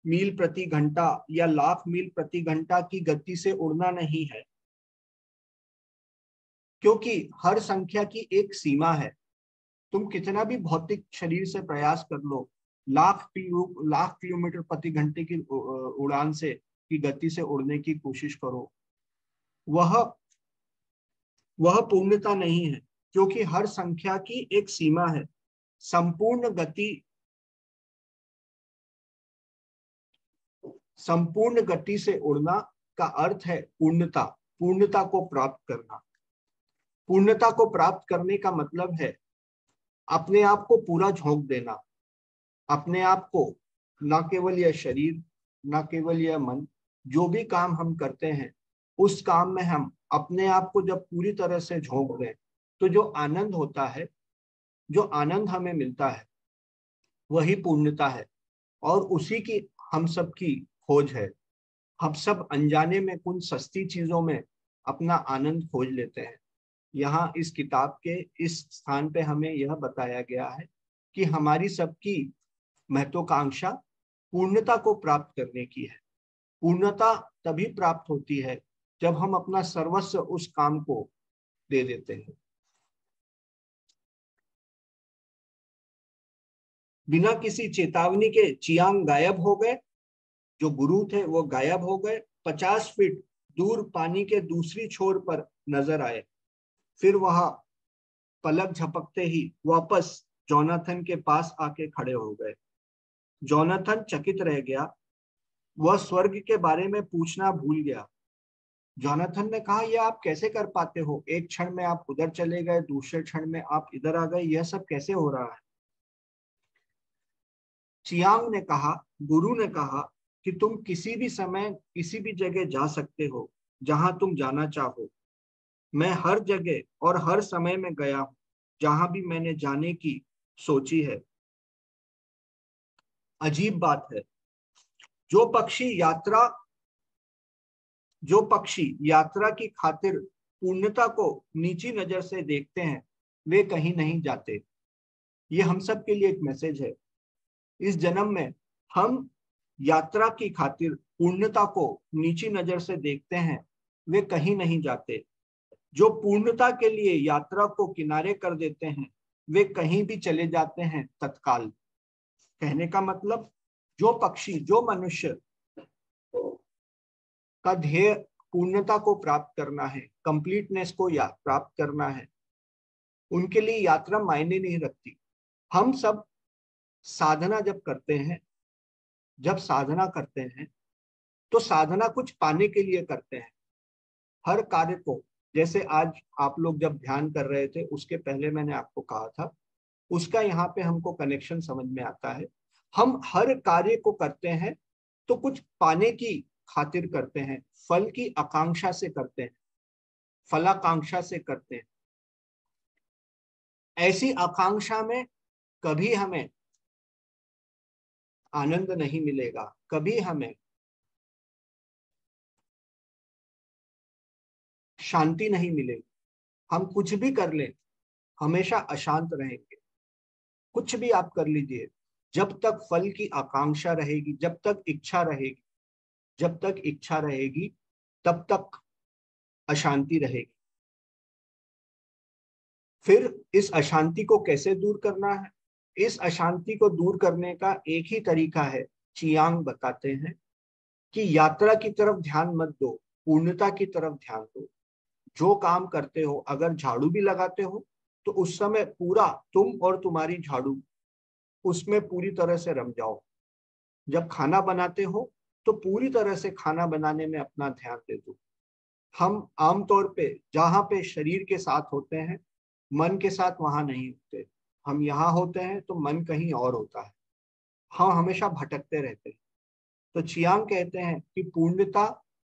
मील प्रति घंटा या लाख मील प्रति घंटा की गति से उड़ना नहीं है, क्योंकि हर संख्या की एक सीमा है। तुम कितना भी भौतिक शरीर से प्रयास कर लो, लाख किलोमीटर प्रति घंटे की उड़ान से की गति से उड़ने की कोशिश करो, वह पूर्णता नहीं है, क्योंकि हर संख्या की एक सीमा है। संपूर्ण गति से उड़ना का अर्थ है पूर्णता, पूर्णता को प्राप्त करना। पूर्णता को प्राप्त करने का मतलब है अपने आप को पूरा झोंक देना, अपने आप को, न केवल यह शरीर, न केवल यह मन, जो भी काम हम करते हैं उस काम में हम अपने आप को जब पूरी तरह से झोंक दें, तो जो आनंद होता है, जो आनंद हमें मिलता है, वही पूर्णता है। और उसी की हम सब की खोज है। हम सब अनजाने में कुछ सस्ती चीजों में अपना आनंद खोज लेते हैं। यहाँ इस किताब के इस स्थान पे हमें यह बताया गया है कि हमारी सबकी महत्वाकांक्षा पूर्णता को प्राप्त करने की है। पूर्णता तभी प्राप्त होती है जब हम अपना सर्वस्व उस काम को दे देते हैं। बिना किसी चेतावनी के चियांग गायब हो गए। जो गुरु थे वो गायब हो गए। 50 फीट दूर पानी के दूसरी छोर पर नजर आए। फिर वहां पलक झपकते ही वापस जोनाथन के पास आके खड़े हो गए। जोनाथन चकित रह गया। वह स्वर्ग के बारे में पूछना भूल गया। जोनाथन ने कहा, यह आप कैसे कर पाते हो? एक क्षण में आप उधर चले गए, दूसरे क्षण में आप इधर आ गए, यह सब कैसे हो रहा है? चियांग ने कहा, गुरु ने कहा कि तुम किसी भी समय किसी भी जगह जा सकते हो जहां तुम जाना चाहो। मैं हर जगह और हर समय में गया हूं जहां भी मैंने जाने की सोची है। अजीब बात है, जो पक्षी यात्रा जो पक्षी यात्रा की खातिर पूर्णता को नीची नजर से देखते हैं, वे कहीं नहीं जाते। ये हम सब के लिए एक मैसेज है। इस जन्म में हम यात्रा की खातिर पूर्णता को नीची नजर से देखते हैं, वे कहीं नहीं जाते। जो पूर्णता के लिए यात्रा को किनारे कर देते हैं, वे कहीं भी चले जाते हैं तत्काल। कहने का मतलब, जो पक्षी, जो मनुष्य का ध्येय पूर्णता को प्राप्त करना है, कंप्लीटनेस को प्राप्त करना है, उनके लिए यात्रा मायने नहीं रखती। हम सब साधना जब साधना करते हैं तो साधना कुछ पाने के लिए करते हैं। हर कार्य को, जैसे आज आप लोग जब ध्यान कर रहे थे, उसके पहले मैंने आपको कहा था, उसका यहाँ पे हमको कनेक्शन समझ में आता है। हम हर कार्य को करते हैं तो कुछ पाने की खातिर करते हैं, फल की आकांक्षा से करते हैं, फलाकांक्षा से करते हैं। ऐसी आकांक्षा में कभी हमें आनंद नहीं मिलेगा, कभी हमें शांति नहीं मिलेगी। हम कुछ भी कर लें, हमेशा अशांत रहेंगे। कुछ भी आप कर लीजिए, जब तक फल की आकांक्षा रहेगी, जब तक इच्छा रहेगी, तब तक अशांति रहेगी। फिर इस अशांति को कैसे दूर करना है? इस अशांति को दूर करने का एक ही तरीका है। चियांग बताते हैं कि यात्रा की तरफ ध्यान मत दो, पूर्णता की तरफ ध्यान दो। जो काम करते हो, अगर झाड़ू भी लगाते हो तो उस समय पूरा तुम और तुम्हारी झाड़ू उसमें पूरी तरह से रम जाओ। जब खाना बनाते हो तो पूरी तरह से खाना बनाने में अपना ध्यान दे दो। हम आमतौर पे जहाँ पे शरीर के साथ होते हैं, मन के साथ वहां नहीं होते। हम यहाँ होते हैं तो मन कहीं और होता है। हम हमेशा भटकते रहते हैं। तो चियांग कहते हैं कि पूर्णता,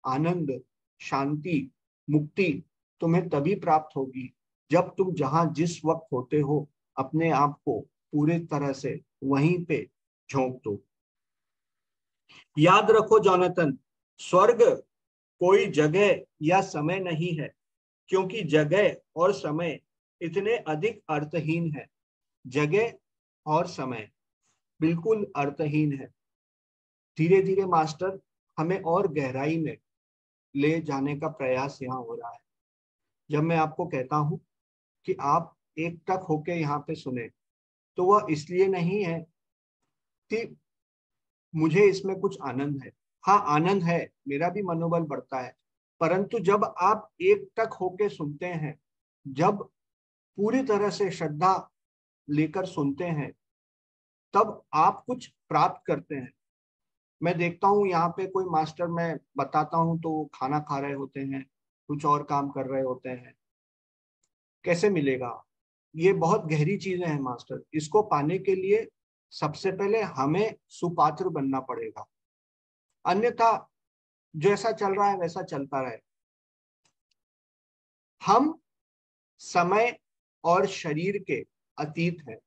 आनंद, शांति, मुक्ति तुम्हें तभी प्राप्त होगी जब तुम जहां जिस वक्त होते हो, अपने आप को पूरे तरह से वहीं पे झोंक दो। याद रखो जोनाथन, स्वर्ग कोई जगह या समय नहीं है, क्योंकि जगह और समय इतने अधिक अर्थहीन है। जगह और समय बिल्कुल अर्थहीन है। धीरे धीरे मास्टर हमें और गहराई में ले जाने का प्रयास यहाँ हो रहा है। जब मैं आपको कहता हूं कि आप एक टक होके यहाँ पे सुने, तो वह इसलिए नहीं है कि मुझे इसमें कुछ आनंद है। हाँ, आनंद है, मेरा भी मनोबल बढ़ता है। परंतु जब आप एक टक होके सुनते हैं, जब पूरी तरह से श्रद्धा लेकर सुनते हैं, तब आप कुछ प्राप्त करते हैं। मैं देखता हूँ यहाँ पे कोई मास्टर, मैं बताता हूँ तो खाना खा रहे होते हैं, कुछ और काम कर रहे होते हैं। कैसे मिलेगा? ये बहुत गहरी चीजें हैं मास्टर। इसको पाने के लिए सबसे पहले हमें सुपात्र बनना पड़ेगा, अन्यथा जैसा चल रहा है वैसा चलता रहे। हम समय और शरीर के अतीत हैं,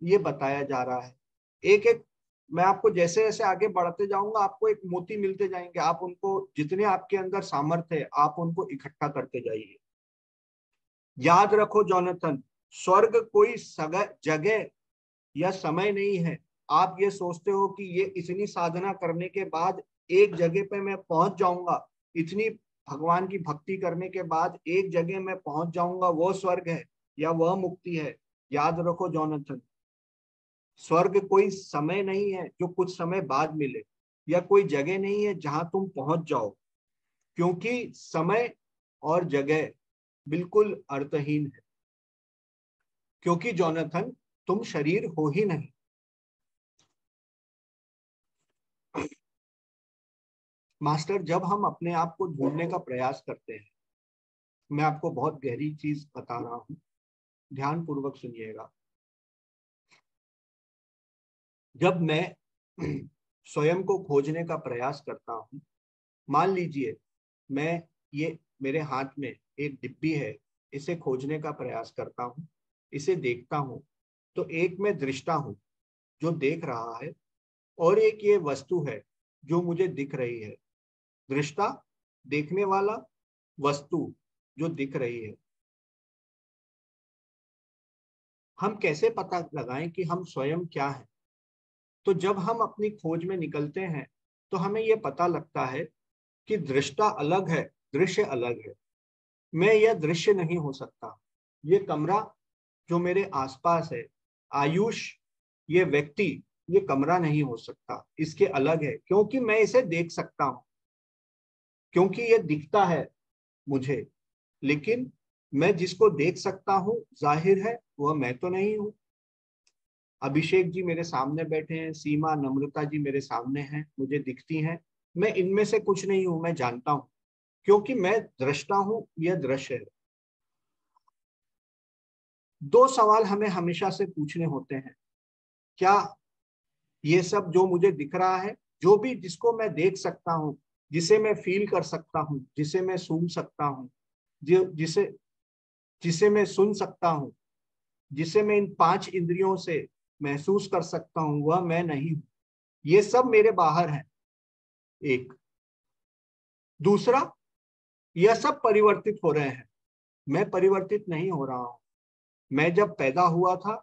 ये बताया जा रहा है। एक एक मैं आपको जैसे जैसे आगे बढ़ते जाऊंगा, आपको एक मोती मिलते जाएंगे। आप उनको, जितने आपके अंदर सामर्थ्य है, आप उनको इकट्ठा करते जाइए। याद रखो जोनाथन, स्वर्ग कोई जगह या समय नहीं है। आप ये सोचते हो कि ये इतनी साधना करने के बाद एक जगह पे मैं पहुंच जाऊंगा, इतनी भगवान की भक्ति करने के बाद एक जगह मैं पहुंच जाऊंगा, वो स्वर्ग है या वह मुक्ति है। याद रखो जोनाथन, स्वर्ग कोई समय नहीं है जो कुछ समय बाद मिले, या कोई जगह नहीं है जहां तुम पहुंच जाओ, क्योंकि समय और जगह बिल्कुल अर्थहीन है। क्योंकि जोनाथन, तुम शरीर हो ही नहीं। मास्टर, जब हम अपने आप को ढूंढने का प्रयास करते हैं, मैं आपको बहुत गहरी चीज बता रहा हूं, ध्यान पूर्वक सुनिएगा। जब मैं स्वयं को खोजने का प्रयास करता हूं, मान लीजिए मैं ये मेरे हाथ में एक डिब्बी है, इसे खोजने का प्रयास करता हूं, इसे देखता हूं, तो एक मैं दृष्टा हूं जो देख रहा है, और एक ये वस्तु है जो मुझे दिख रही है। दृष्टा, देखने वाला, वस्तु जो दिख रही है। हम कैसे पता लगाएं कि हम स्वयं क्या हैं? तो जब हम अपनी खोज में निकलते हैं तो हमें यह पता लगता है कि दृष्टा अलग है, दृश्य अलग है। मैं यह दृश्य नहीं हो सकता। ये कमरा जो मेरे आसपास है, आयुष, ये व्यक्ति, ये कमरा नहीं हो सकता, इसके अलग है, क्योंकि मैं इसे देख सकता हूं, क्योंकि ये दिखता है मुझे। लेकिन मैं जिसको देख सकता हूं, जाहिर है वह मैं तो नहीं हूं। अभिषेक जी मेरे सामने बैठे हैं, सीमा, नम्रता जी मेरे सामने हैं, मुझे दिखती हैं। मैं इनमें से कुछ नहीं हूं, मैं जानता हूं, क्योंकि मैं दृष्टा हूं, यह दृश्य है। दो सवाल हमें हमेशा से पूछने होते हैं। क्या ये सब जो मुझे दिख रहा है, जो भी जिसको मैं देख सकता हूं, जिसे मैं फील कर सकता हूं, जिसे मैं सूंघ सकता हूं, जिसे जिसे मैं सुन सकता हूं, जिसे मैं इन 5 इंद्रियों से महसूस कर सकता हूं, वह मैं नहीं हूं। ये सब मेरे बाहर है। एक। दूसरा, यह सब परिवर्तित हो रहे हैं, मैं परिवर्तित नहीं हो रहा हूं। मैं जब पैदा हुआ था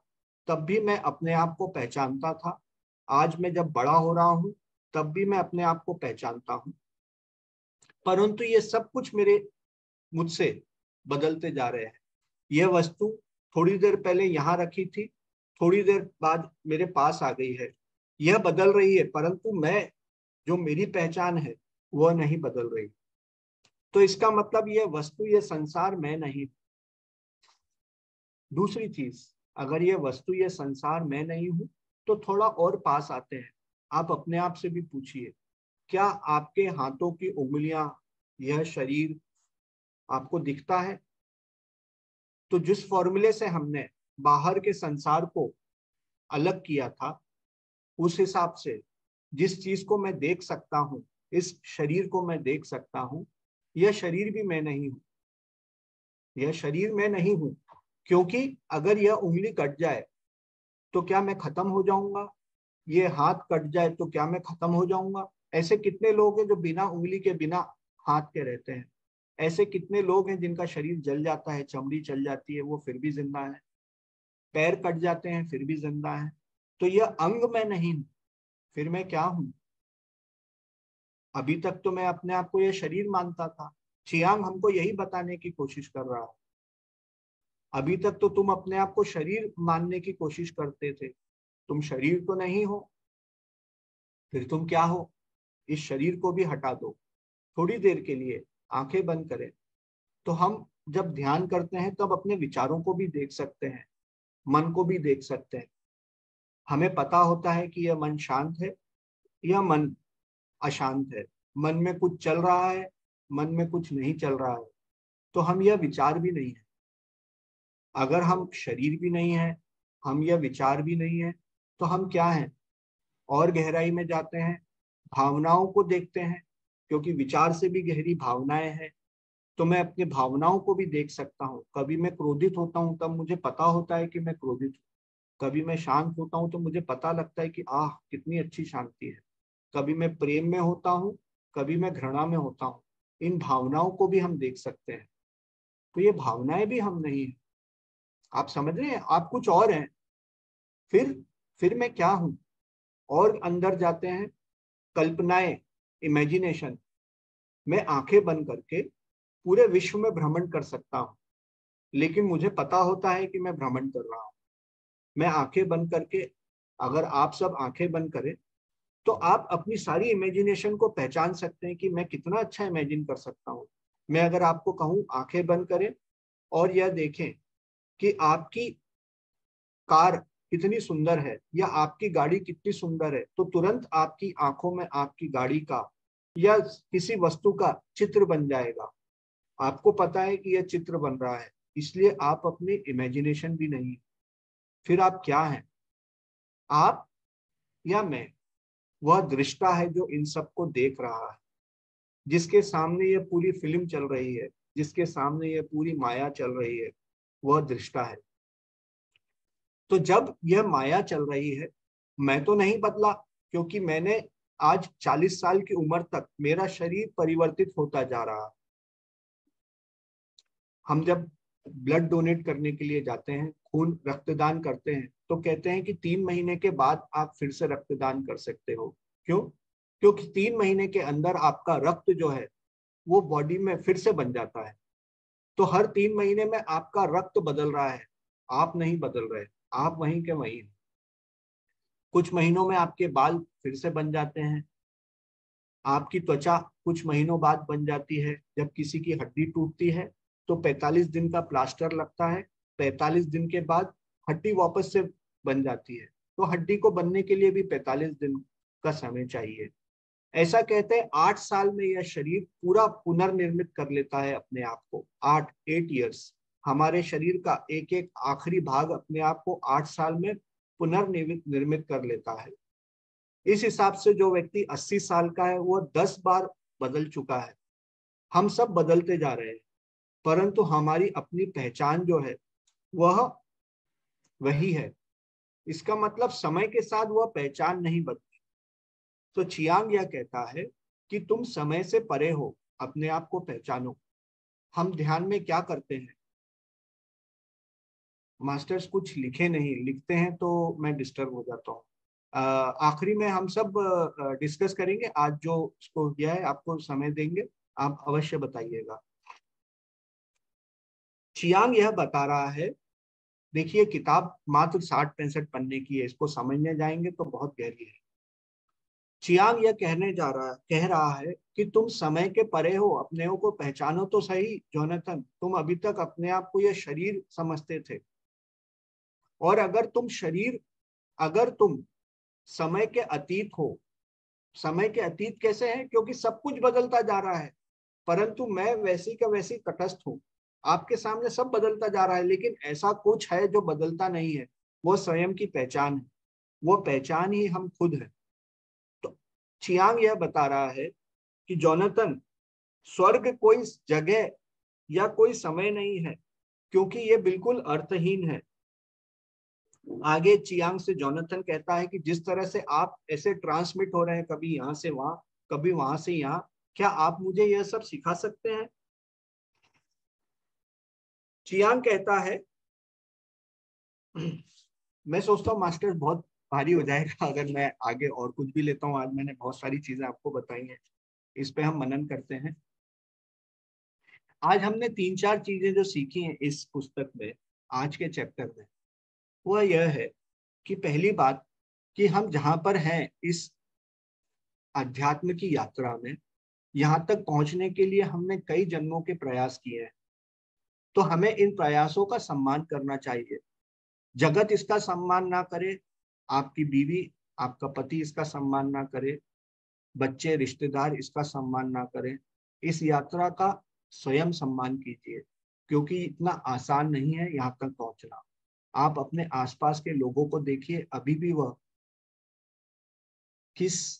तब भी मैं अपने आप को पहचानता था। आज मैं जब बड़ा हो रहा हूं तब भी मैं अपने आप को पहचानता हूं। परंतु ये सब कुछ मेरे मुझसे बदलते जा रहे हैं। यह वस्तु थोड़ी देर पहले यहाँ रखी थी, थोड़ी देर बाद मेरे पास आ गई है। यह बदल रही है, परंतु मैं, जो मेरी पहचान है, वह नहीं बदल रही। तो इसका मतलब यह वस्तु, यह संसार मैं नहीं। दूसरी चीज, अगर यह वस्तु, यह संसार मैं नहीं हूं, तो थोड़ा और पास आते हैं। आप अपने आप से भी पूछिए, क्या आपके हाथों की उंगलियां, यह शरीर आपको दिखता है? तो जिस फॉर्मूले से हमने बाहर के संसार को अलग किया था, उस हिसाब से जिस चीज को मैं देख सकता हूं, इस शरीर को मैं देख सकता हूं, यह शरीर भी मैं नहीं हूं। यह शरीर मैं नहीं हूं, क्योंकि अगर यह उंगली कट जाए तो क्या मैं खत्म हो जाऊंगा? ये हाथ कट जाए तो क्या मैं खत्म हो जाऊंगा? ऐसे कितने लोग हैं जो बिना उंगली के, बिना हाथ के रहते हैं? ऐसे कितने लोग हैं जिनका शरीर जल जाता है, चमड़ी चल जाती है, वो फिर भी जिंदा है। पैर कट जाते हैं फिर भी जिंदा है। तो यह अंग मैं नहीं हूं, फिर मैं क्या हूं? अभी तक तो मैं अपने आप को यह शरीर मानता था। चियांग हमको यही बताने की कोशिश कर रहा है। अभी तक तो तुम अपने आप को शरीर मानने की कोशिश करते थे। तुम शरीर तो नहीं हो, फिर तुम क्या हो? इस शरीर को भी हटा दो, थोड़ी देर के लिए आंखें बंद करें। तो हम जब ध्यान करते हैं तब अपने विचारों को भी देख सकते हैं, मन को भी देख सकते हैं। हमें पता होता है कि यह मन शांत है, यह मन अशांत है। मन में कुछ चल रहा है, मन में कुछ नहीं चल रहा है। तो हम यह विचार भी नहीं है। अगर हम शरीर भी नहीं है, हम यह विचार भी नहीं है, तो हम क्या हैं? और गहराई में जाते हैं, भावनाओं को देखते हैं, क्योंकि विचार से भी गहरी भावनाएं हैं। तो मैं अपनी भावनाओं को भी देख सकता हूँ। कभी मैं क्रोधित होता हूँ तब मुझे पता होता है कि मैं क्रोधित हूँ। कभी मैं शांत होता हूँ तो मुझे पता लगता है कि आह, कितनी अच्छी शांति है। कभी मैं प्रेम में होता हूँ, कभी मैं घृणा में होता हूँ। इन भावनाओं को भी हम देख सकते हैं। तो ये भावनाएं भी हम नहीं है। आप समझ रहे हैं? आप कुछ और हैं। फिर मैं क्या हूँ? और अंदर जाते हैं, कल्पनाएं, इमेजिनेशन। मैं आंखें बंद करके पूरे विश्व में भ्रमण कर सकता हूँ, लेकिन मुझे पता होता है कि मैं भ्रमण कर रहा हूँ। मैं आंखें बंद करके, अगर आप सब आंखें बंद करें तो आप अपनी सारी इमेजिनेशन को पहचान सकते हैं कि मैं कितना अच्छा इमेजिन कर सकता हूँ। मैं अगर आपको कहूँ आंखें बंद करें और यह देखें कि आपकी कार कितनी सुंदर है या आपकी गाड़ी कितनी सुंदर है, तो तुरंत आपकी आंखों में आपकी गाड़ी का या किसी वस्तु का चित्र बन जाएगा। आपको पता है कि यह चित्र बन रहा है, इसलिए आप अपनी इमेजिनेशन भी नहीं। फिर आप क्या हैं? आप या मैं वह दृष्टा है जो इन सबको देख रहा है, जिसके सामने यह पूरी फिल्म चल रही है, जिसके सामने यह पूरी माया चल रही है, वह दृष्टा है। तो जब यह माया चल रही है, मैं तो नहीं बदला, क्योंकि मैंने आज 40 साल की उम्र तक मेरा शरीर परिवर्तित होता जा रहा। हम जब ब्लड डोनेट करने के लिए जाते हैं, खून रक्तदान करते हैं, तो कहते हैं कि 3 महीने के बाद आप फिर से रक्तदान कर सकते हो। क्यों? क्योंकि 3 महीने के अंदर आपका रक्त जो है वो बॉडी में फिर से बन जाता है। तो हर 3 महीने में आपका रक्त बदल रहा है, आप नहीं बदल रहे, आप वहीं के वहीं। कुछ महीनों में आपके बाल फिर से बन जाते हैं, आपकी त्वचा कुछ महीनों बाद बन जाती है। जब किसी की हड्डी टूटती है तो 45 दिन का प्लास्टर लगता है, 45 दिन के बाद हड्डी वापस से बन जाती है। तो हड्डी को बनने के लिए भी 45 दिन का समय चाहिए। ऐसा कहते हैं 8 साल में यह शरीर पूरा पुनर्निर्मित कर लेता है अपने आप को। 8 ईयर्स हमारे शरीर का एक एक आखिरी भाग अपने आप को 8 साल में पुनर्निर्मित कर लेता है। इस हिसाब से जो व्यक्ति 80 साल का है वो 10 बार बदल चुका है। हम सब बदलते जा रहे हैं, परंतु हमारी अपनी पहचान जो है वह वही है। इसका मतलब समय के साथ वह पहचान नहीं बदली। तो चियांग यह कहता है कि तुम समय से परे हो, अपने आप को पहचानो। हम ध्यान में क्या करते हैं? मास्टर्स कुछ लिखे नहीं, लिखते हैं तो मैं डिस्टर्ब हो जाता हूँ। आखिरी में हम सब डिस्कस करेंगे। आज जो इसको किया है आपको समय देंगे, आप अवश्य बताइएगा। चियांग यह बता रहा है, देखिए किताब मात्र 60-65 पन्ने की है, इसको समझने जाएंगे तो बहुत गहरी है। चियांग यह कह रहा है कि तुम समय के परे हो, अपने को पहचानो तो सही। जोनाथन, तुम अभी तक अपने आप को यह शरीर समझते थे, और अगर तुम समय के अतीत हो। समय के अतीत कैसे है? क्योंकि सब कुछ बदलता जा रहा है, परंतु मैं वैसी का वैसी तटस्थ हूँ। आपके सामने सब बदलता जा रहा है, लेकिन ऐसा कुछ है जो बदलता नहीं है, वो स्वयं की पहचान है। वो पहचान ही हम खुद है। तो चियांग यह बता रहा है कि जोनाथन, स्वर्ग कोई जगह या कोई समय नहीं है, क्योंकि ये बिल्कुल अर्थहीन है। आगे चियांग से जोनाथन कहता है कि जिस तरह से आप ऐसे ट्रांसमिट हो रहे हैं, कभी यहाँ से वहां, कभी वहां से यहाँ, क्या आप मुझे यह सब सिखा सकते हैं? चियांग कहता है, मैं सोचता हूँ मास्टर बहुत भारी हो जाएगा अगर मैं आगे और कुछ भी लेता हूँ। आज मैंने बहुत सारी चीजें आपको बताई हैं, इस पे हम मनन करते हैं। आज हमने 3-4 चीजें जो सीखी हैं इस पुस्तक में, आज के चैप्टर में, वह यह है कि पहली बात कि हम जहां पर हैं इस अध्यात्म की यात्रा में, यहाँ तक पहुंचने के लिए हमने कई जन्मों के प्रयास किए हैं। तो हमें इन प्रयासों का सम्मान करना चाहिए। जगत इसका सम्मान ना करे, आपकी बीवी, आपका पति इसका सम्मान ना करे, बच्चे, रिश्तेदार इसका सम्मान ना करें, इस यात्रा का स्वयं सम्मान कीजिए, क्योंकि इतना आसान नहीं है यहाँ तक पहुंचना। आप अपने आसपास के लोगों को देखिए, अभी भी वह किस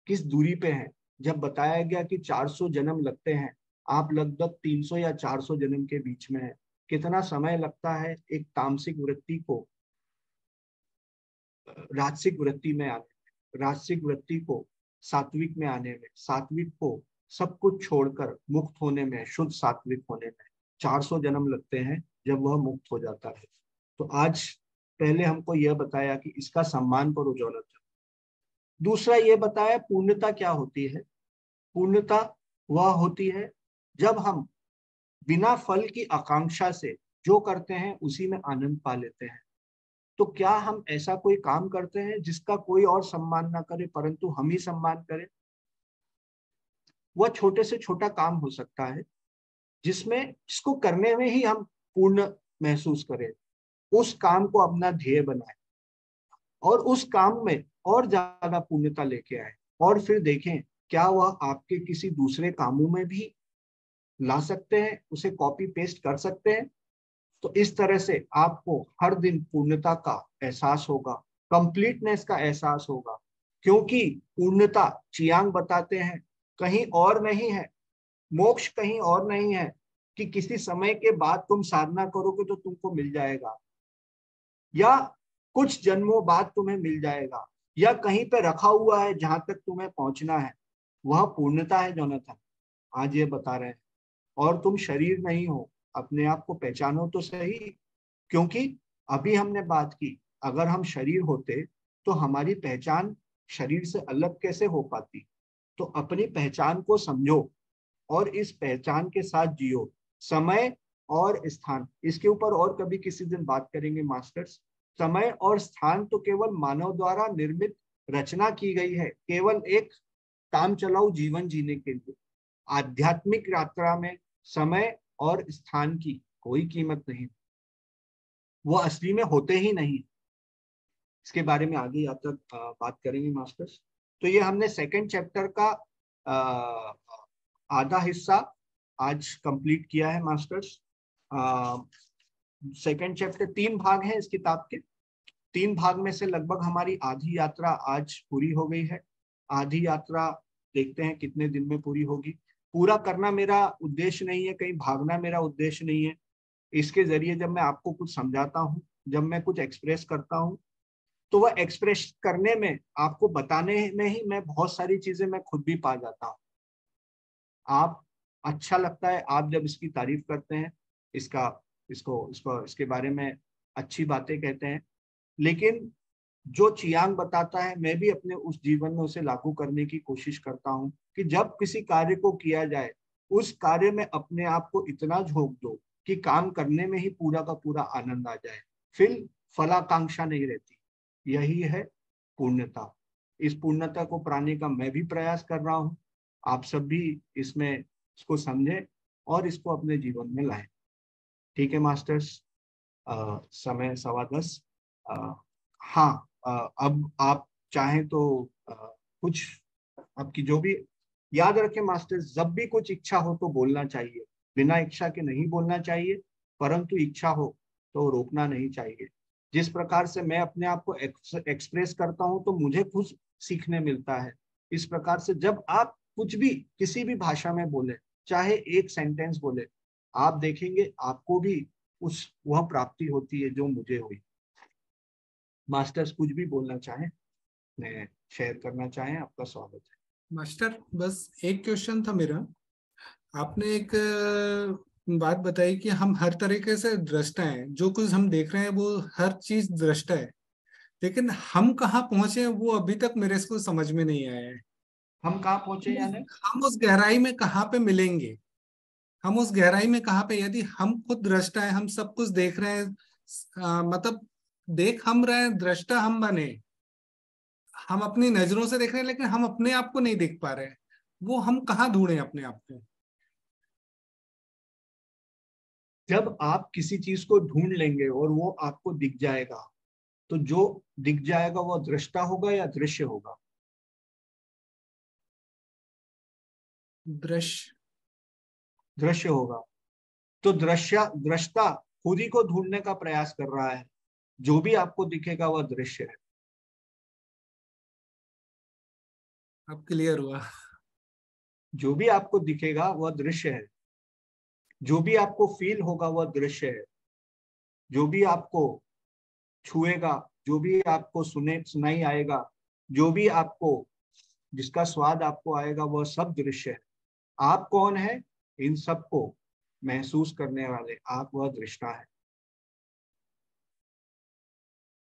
किस दूरी पे है। जब बताया गया कि 400 जन्म लगते हैं, आप लगभग 300 या 400 जन्म के बीच में है। कितना समय लगता है एक तामसिक वृत्ति को राजसिक वृत्ति में आने में, राजसिक वृत्ति को सात्विक में आने में, सात्विक को सब कुछ छोड़कर मुक्त होने में, शुद्ध सात्विक होने में 400 जन्म लगते हैं जब वह मुक्त हो जाता है। तो आज पहले हमको यह बताया कि इसका सम्मान करो जोनाथन। दूसरा ये बताया पूर्णता क्या होती है। पूर्णता वह होती है जब हम बिना फल की आकांक्षा से जो करते हैं उसी में आनंद पा लेते हैं। तो क्या हम ऐसा कोई काम करते हैं जिसका कोई और सम्मान ना करे परंतु हम ही सम्मान करें? वह छोटे से छोटा काम हो सकता है जिसको करने में ही हम पूर्ण महसूस करें, उस काम को अपना ध्येय बनाए और उस काम में और ज्यादा पूर्णता लेके आए, और फिर देखें क्या वह आपके किसी दूसरे कामों में भी ला सकते हैं, उसे कॉपी पेस्ट कर सकते हैं? तो इस तरह से आपको हर दिन पूर्णता का एहसास होगा, कंप्लीटनेस का एहसास होगा, क्योंकि पूर्णता चियांग बताते हैं कहीं और नहीं है, मोक्ष कहीं और नहीं है कि किसी समय के बाद तुम साधना करोगे तो तुमको मिल जाएगा, या कुछ जन्मों बाद तुम्हें मिल जाएगा, या कहीं पे रखा हुआ है जहां तक तुम्हें पहुंचना है। वह पूर्णता है जोनाथन, आज ये बता रहे हैं। और तुम शरीर नहीं हो, अपने आप को पहचानो तो सही। क्योंकि अभी हमने बात की, अगर हम शरीर होते तो हमारी पहचान शरीर से अलग कैसे हो पाती? तो अपनी पहचान को समझो और इस पहचान के साथ जियो। समय और स्थान, इसके ऊपर और कभी किसी दिन बात करेंगे मास्टर्स। समय और स्थान तो केवल मानव द्वारा निर्मित रचना की गई है, केवल एक काम चलाऊ जीवन जीने के लिए। आध्यात्मिक यात्रा में समय और स्थान की कोई कीमत नहीं, वो असली में होते ही नहीं। इसके बारे में आगे यात्रा बात करेंगे मास्टर्स। तो ये हमने सेकंड चैप्टर का आधा हिस्सा आज कंप्लीट किया है मास्टर्स। सेकंड चैप्टर 3 भाग हैं इस किताब के। 3 भाग में से लगभग हमारी आधी यात्रा आज पूरी हो गई है। आधी यात्रा देखते हैं कितने दिन में पूरी होगी। पूरा करना मेरा उद्देश्य नहीं है, कहीं भागना मेरा उद्देश्य नहीं है। इसके जरिए जब मैं आपको कुछ समझाता हूँ, जब मैं कुछ एक्सप्रेस करता हूँ, तो वह एक्सप्रेस करने में, आपको बताने में ही मैं बहुत सारी चीजें मैं खुद भी पा जाता हूँ। आप, अच्छा लगता है आप जब इसकी तारीफ करते हैं, इसका इसको इसको इसके बारे में अच्छी बातें कहते हैं। लेकिन जो चियांग बताता है, मैं भी अपने उस जीवन में उसे लागू करने की कोशिश करता हूँ कि जब किसी कार्य को किया जाए, उस कार्य में अपने आप को इतना झोंक दो कि काम करने में ही पूरा का पूरा आनंद आ जाए, फिर फलाकांक्षा नहीं रहती। यही है पूर्णता। इस पूर्णता को पाने का मैं भी प्रयास कर रहा हूँ। आप सब भी इसमें इसको समझें और इसको अपने जीवन में लाएं। ठीक है मास्टर्स। समय 10:15। हाँ, अब आप चाहें तो कुछ आपकी जो भी, याद रखें मास्टर्स, जब भी कुछ इच्छा हो तो बोलना चाहिए। बिना इच्छा के नहीं बोलना चाहिए, परंतु इच्छा हो तो रोकना नहीं चाहिए। जिस प्रकार से मैं अपने आप को एक्सप्रेस करता हूं तो मुझे कुछ सीखने मिलता है। इस प्रकार से जब आप कुछ भी किसी भी भाषा में बोले, चाहे एक सेंटेंस बोले, आप देखेंगे आपको भी उस वह प्राप्ति होती है जो मुझे हुई। मास्टर्स कुछ भी बोलना चाहें, मैं शेयर करना चाहें, आपका स्वागत है। मास्टर, बस एक क्वेश्चन था मेरा। आपने एक बात बताई कि हम हर तरीके से दृष्टा हैं, जो कुछ हम देख रहे हैं वो हर चीज दृष्टा है। लेकिन हम कहाँ पहुंचे वो अभी तक मेरे को समझ में नहीं आया है। हम कहाँ पहुंचे यानी? हम उस गहराई में कहाँ पे मिलेंगे? हम उस गहराई में कहाँ पे, यदि हम खुद दृष्टा है, हम सब कुछ देख रहे हैं, मतलब देख हम रहे हैं, दृष्टा हम बने, हम अपनी नजरों से देख रहे हैं, लेकिन हम अपने आप को नहीं देख पा रहे हैं। वो हम कहाँ ढूंढे अपने आप को? जब आप किसी चीज को ढूंढ लेंगे और वो आपको दिख जाएगा, तो जो दिख जाएगा वो दृष्टा होगा या दृश्य होगा? दृश्य। दृश्य होगा। तो दृष्टा खुद ही को ढूंढने का प्रयास कर रहा है। जो भी आपको दिखेगा वह दृश्य है। अब क्लियर हुआ। जो भी आपको दिखेगा वह दृश्य है। जो भी आपको फील होगा वह दृश्य है। जो भी आपको छुएगा, जो भी आपको सुनाई आएगा, जो भी आपको, जिसका स्वाद आपको आएगा, वह सब दृश्य है। आप कौन है? इन सबको महसूस करने वाले आप, वह दृष्टा है।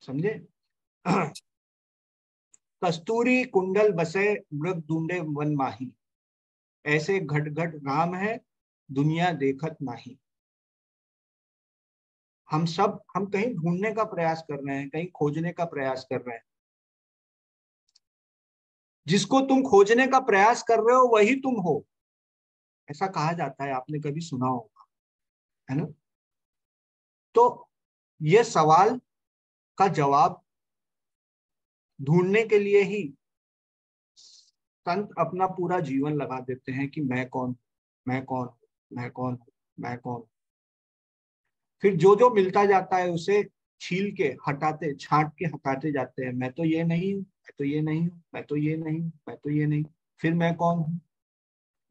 समझे? कस्तूरी कुंडल बसे मृग ढूंढे वन माही, ऐसे घट घट राम है दुनिया देखत नाही। हम कहीं ढूंढने का प्रयास कर रहे हैं, कहीं खोजने का प्रयास कर रहे हैं। जिसको तुम खोजने का प्रयास कर रहे हो वही तुम हो, ऐसा कहा जाता है, आपने कभी सुना होगा, है ना? तो ये सवाल का जवाब ढूंढने के लिए ही संत अपना पूरा जीवन लगा देते हैं कि मैं कौन, मैं कौन, मैं कौन, मैं कौन। फिर जो जो मिलता जाता है उसे छील के हटाते, छांट के हटाते जाते हैं। मैं तो ये नहीं हूँ, मैं तो ये नहीं हूँ, मैं तो ये नहीं हूँ, मैं तो ये नहीं। फिर मैं कौन हूँ?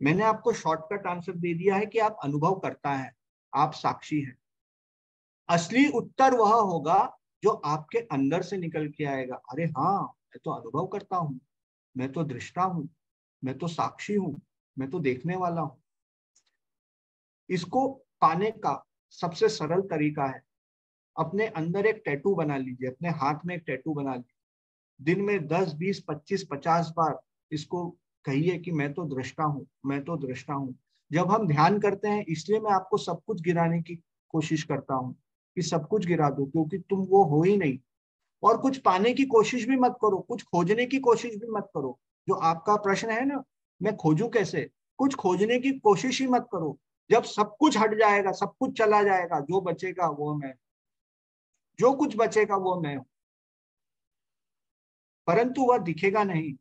मैंने आपको शॉर्टकट आंसर दे दिया है कि आप अनुभव करता है, आप साक्षी हैं। असली उत्तर वह होगा जो आपके अंदर से निकल के आएगा। अरे हाँ, मैं तो अनुभव करता हूँ, मैं तो दृष्टा हूँ, मैं तो साक्षी हूँ, मैं तो देखने वाला हूँ। इसको पाने का सबसे सरल तरीका है, अपने अंदर एक टैटू बना लीजिए, अपने हाथ में एक टैटू बना लीजिए। दिन में 10, 20, 25, 50 बार इसको कहिए कि मैं तो दृष्टा हूँ, मैं तो दृष्टा हूँ। जब हम ध्यान करते हैं, इसलिए मैं आपको सब कुछ गिराने की कोशिश करता हूँ कि सब कुछ गिरा दो, क्योंकि तुम वो हो ही नहीं। और कुछ पाने की कोशिश भी मत करो, कुछ खोजने की कोशिश भी मत करो। जो आपका प्रश्न है ना, मैं खोजूं कैसे, कुछ खोजने की कोशिश ही मत करो। जब सब कुछ हट जाएगा, सब कुछ चला जाएगा, जो बचेगा वो मैं, जो कुछ बचेगा वो मैं हूं। परंतु वह दिखेगा नहीं।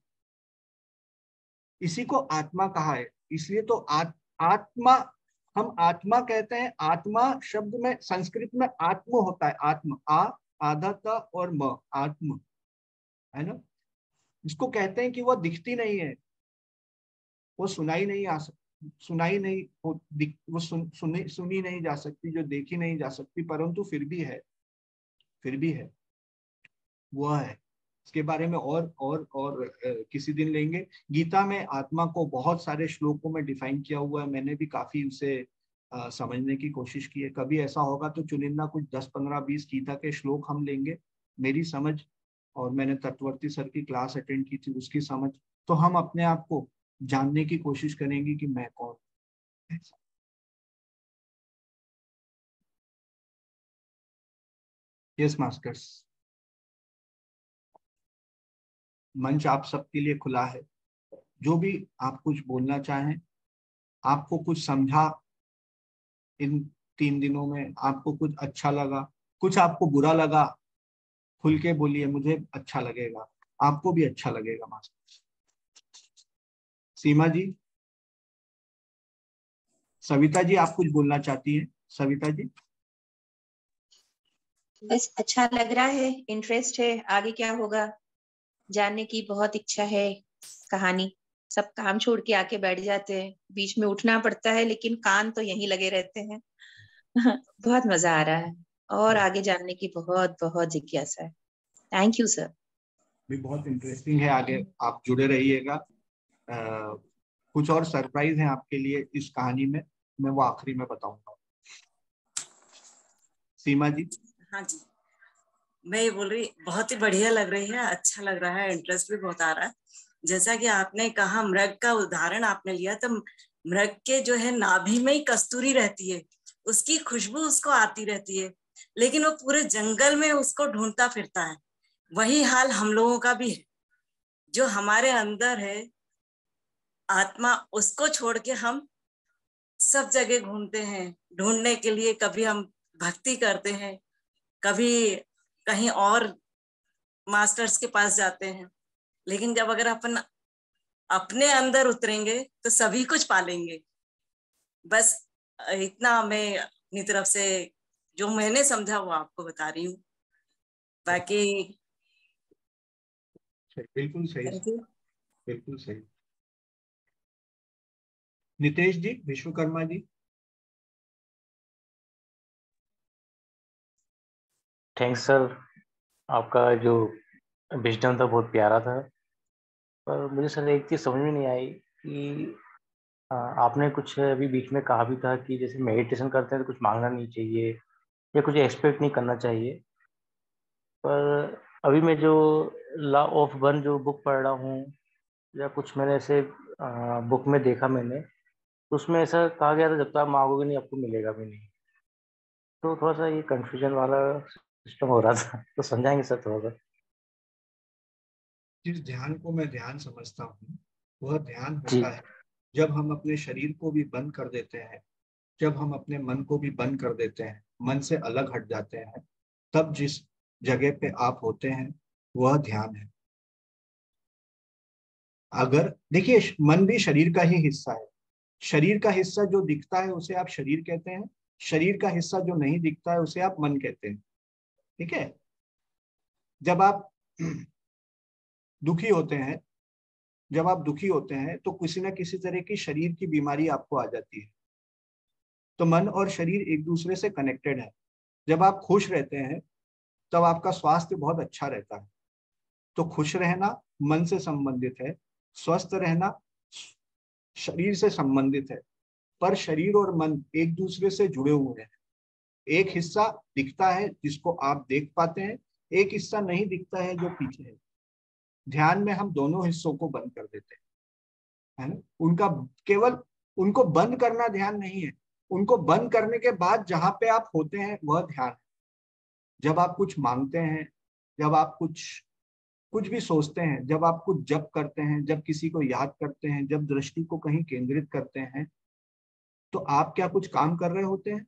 इसी को आत्मा कहा है। इसलिए तो आत्मा, हम आत्मा कहते हैं। आत्मा शब्द में संस्कृत में आत्म होता है। आत्म, आ आधा त और म, आत्म, है ना। इसको कहते हैं कि वह दिखती नहीं है, वो सुनाई नहीं आ सकती, सुनाई नहीं हो, वो सुनी नहीं जा सकती, जो देखी नहीं जा सकती, परंतु फिर भी है, फिर भी है, वह है। इसके बारे में और किसी दिन लेंगे। गीता में आत्मा को बहुत सारे श्लोकों में डिफाइन किया हुआ है। मैंने भी काफी उसे समझने की कोशिश की है। कभी ऐसा होगा तो चुनिंदा कुछ 10, 15, 20 गीता के श्लोक हम लेंगे। मेरी समझ, और मैंने तत्वर्ती सर की क्लास अटेंड की थी, उसकी समझ, तो हम अपने आप को जानने की कोशिश करेंगे कि मैं कौन। यस मास्टर्स, मंच आप सबके लिए खुला है। जो भी आप कुछ बोलना चाहें, आपको कुछ समझा इन 3 दिनों में, आपको कुछ अच्छा लगा, कुछ आपको बुरा लगा, खुल के बोलिए, मुझे अच्छा लगेगा, आपको भी अच्छा लगेगा मास्टर। सीमा जी, सविता जी, आप कुछ बोलना चाहती हैं? सविता जी। बस अच्छा लग रहा है, इंटरेस्ट है, आगे क्या होगा जानने की बहुत इच्छा है। कहानी, सब काम छोड़ के आके बैठ जाते हैं, बीच में उठना पड़ता है लेकिन कान तो यहीं लगे रहते हैं। बहुत मजा आ रहा है और आगे जानने की बहुत बहुत जिज्ञासा है। Thank you sir. भी बहुत इंटरेस्टिंग है, आगे आप जुड़े रहिएगा। कुछ और सरप्राइज है आपके लिए इस कहानी में, मैं वो आखिरी में बताऊंगा। सीमा जी। हाँ जी, मैं ये बोल रही, बहुत ही बढ़िया लग रही है, अच्छा लग रहा है, इंटरेस्ट भी बहुत आ रहा है। जैसा कि आपने कहा, मृग का उदाहरण आपने लिया, तो मृग के जो है नाभि में ही कस्तूरी रहती है, उसकी खुशबू उसको आती रहती है, लेकिन वो पूरे जंगल में उसको ढूंढता फिरता है। वही हाल हम लोगों का भी है। जो हमारे अंदर है आत्मा, उसको छोड़ के हम सब जगह घूमते हैं ढूंढने के लिए। कभी हम भक्ति करते हैं, कभी कहीं और मास्टर्स के पास जाते हैं, लेकिन जब अगर अपन अपने अंदर उतरेंगे तो सभी कुछ पालेंगे। बस इतना मैं अपनी तरफ से जो मैंने समझा वो आपको बता रही हूँ। बाकी बिल्कुल सही, थैंक यू। बिल्कुल सही। नितेश जी, विश्वकर्मा जी। थैंक्स सर, आपका जो विजडम था बहुत प्यारा था। पर मुझे सर एक चीज़ समझ में नहीं आई कि आपने कुछ अभी बीच में कहा भी था कि जैसे मेडिटेशन करते हैं तो कुछ मांगना नहीं चाहिए या कुछ एक्सपेक्ट नहीं करना चाहिए। पर अभी मैं जो लॉ ऑफ वन जो बुक पढ़ रहा हूँ, या कुछ मैंने ऐसे बुक में देखा मैंने, तो उसमें ऐसा कहा गया था जब तक आप मांगोगे नहीं आपको मिलेगा भी नहीं। तो थोड़ा सा ये कंफ्यूजन वाला सिस्टम हो रहा था, तो समझाएंगे सर थोड़ा सा? जिस ध्यान को मैं ध्यान समझता हूँ, वह ध्यान जी। होता है जब हम अपने शरीर को भी बंद कर देते हैं, जब हम अपने मन को भी बंद कर देते हैं, मन से अलग हट जाते हैं, तब जिस जगह पे आप होते हैं वह ध्यान है। अगर देखिए, मन भी शरीर का ही हिस्सा है। शरीर का हिस्सा जो दिखता है उसे आप शरीर कहते हैं, शरीर का हिस्सा जो नहीं दिखता है उसे आप मन कहते हैं। ठीक है। जब आप दुखी होते हैं, जब आप दुखी होते हैं तो किसी ना किसी तरह की शरीर की बीमारी आपको आ जाती है। तो मन और शरीर एक दूसरे से कनेक्टेड है। जब आप खुश रहते हैं तब आपका स्वास्थ्य बहुत अच्छा रहता है। तो खुश रहना मन से संबंधित है, स्वस्थ रहना शरीर से संबंधित है। पर शरीर और मन एक दूसरे से जुड़े हुए हैं। एक हिस्सा दिखता है जिसको आप देख पाते हैं, एक हिस्सा नहीं दिखता है जो पीछे है। ध्यान में हम दोनों हिस्सों को बंद कर देते हैं, है ना। उनका केवल उनको बंद करना ध्यान नहीं है, उनको बंद करने के बाद जहां पे आप होते हैं वह ध्यान है। जब आप कुछ मांगते हैं, जब आप कुछ कुछ भी सोचते हैं, जब आप कुछ जप करते हैं, जब किसी को याद करते हैं, जब दृष्टि को कहीं केंद्रित करते हैं, तो आप क्या कुछ काम कर रहे होते हैं?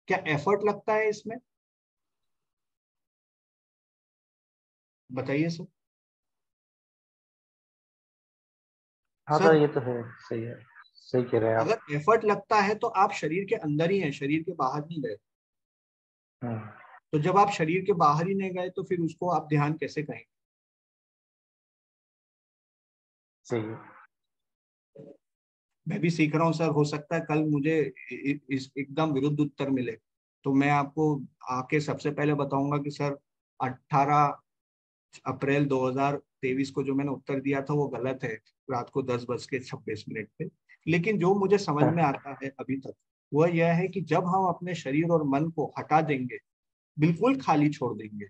क्या एफर्ट लगता है इसमें? बताइए सर। हाँ सर सर, ये तो है, सही है, सही कह रहे हैं आप। अगर एफर्ट लगता है तो आप शरीर के अंदर ही हैं, शरीर के बाहर नहीं गए। हम्म, तो जब आप शरीर के बाहर ही नहीं गए तो फिर उसको आप ध्यान कैसे कहेंगे? सही है। मैं भी सीख रहा हूँ सर, हो सकता है कल मुझे इस एकदम विरुद्ध उत्तर मिले, तो मैं आपको आके सबसे पहले बताऊंगा कि सर 18 अप्रैल 2023 को जो मैंने उत्तर दिया था वो गलत है, रात को 10:26 पे। लेकिन जो मुझे समझ में आता है अभी तक वह यह है कि जब हम अपने शरीर और मन को हटा देंगे, बिल्कुल खाली छोड़ देंगे,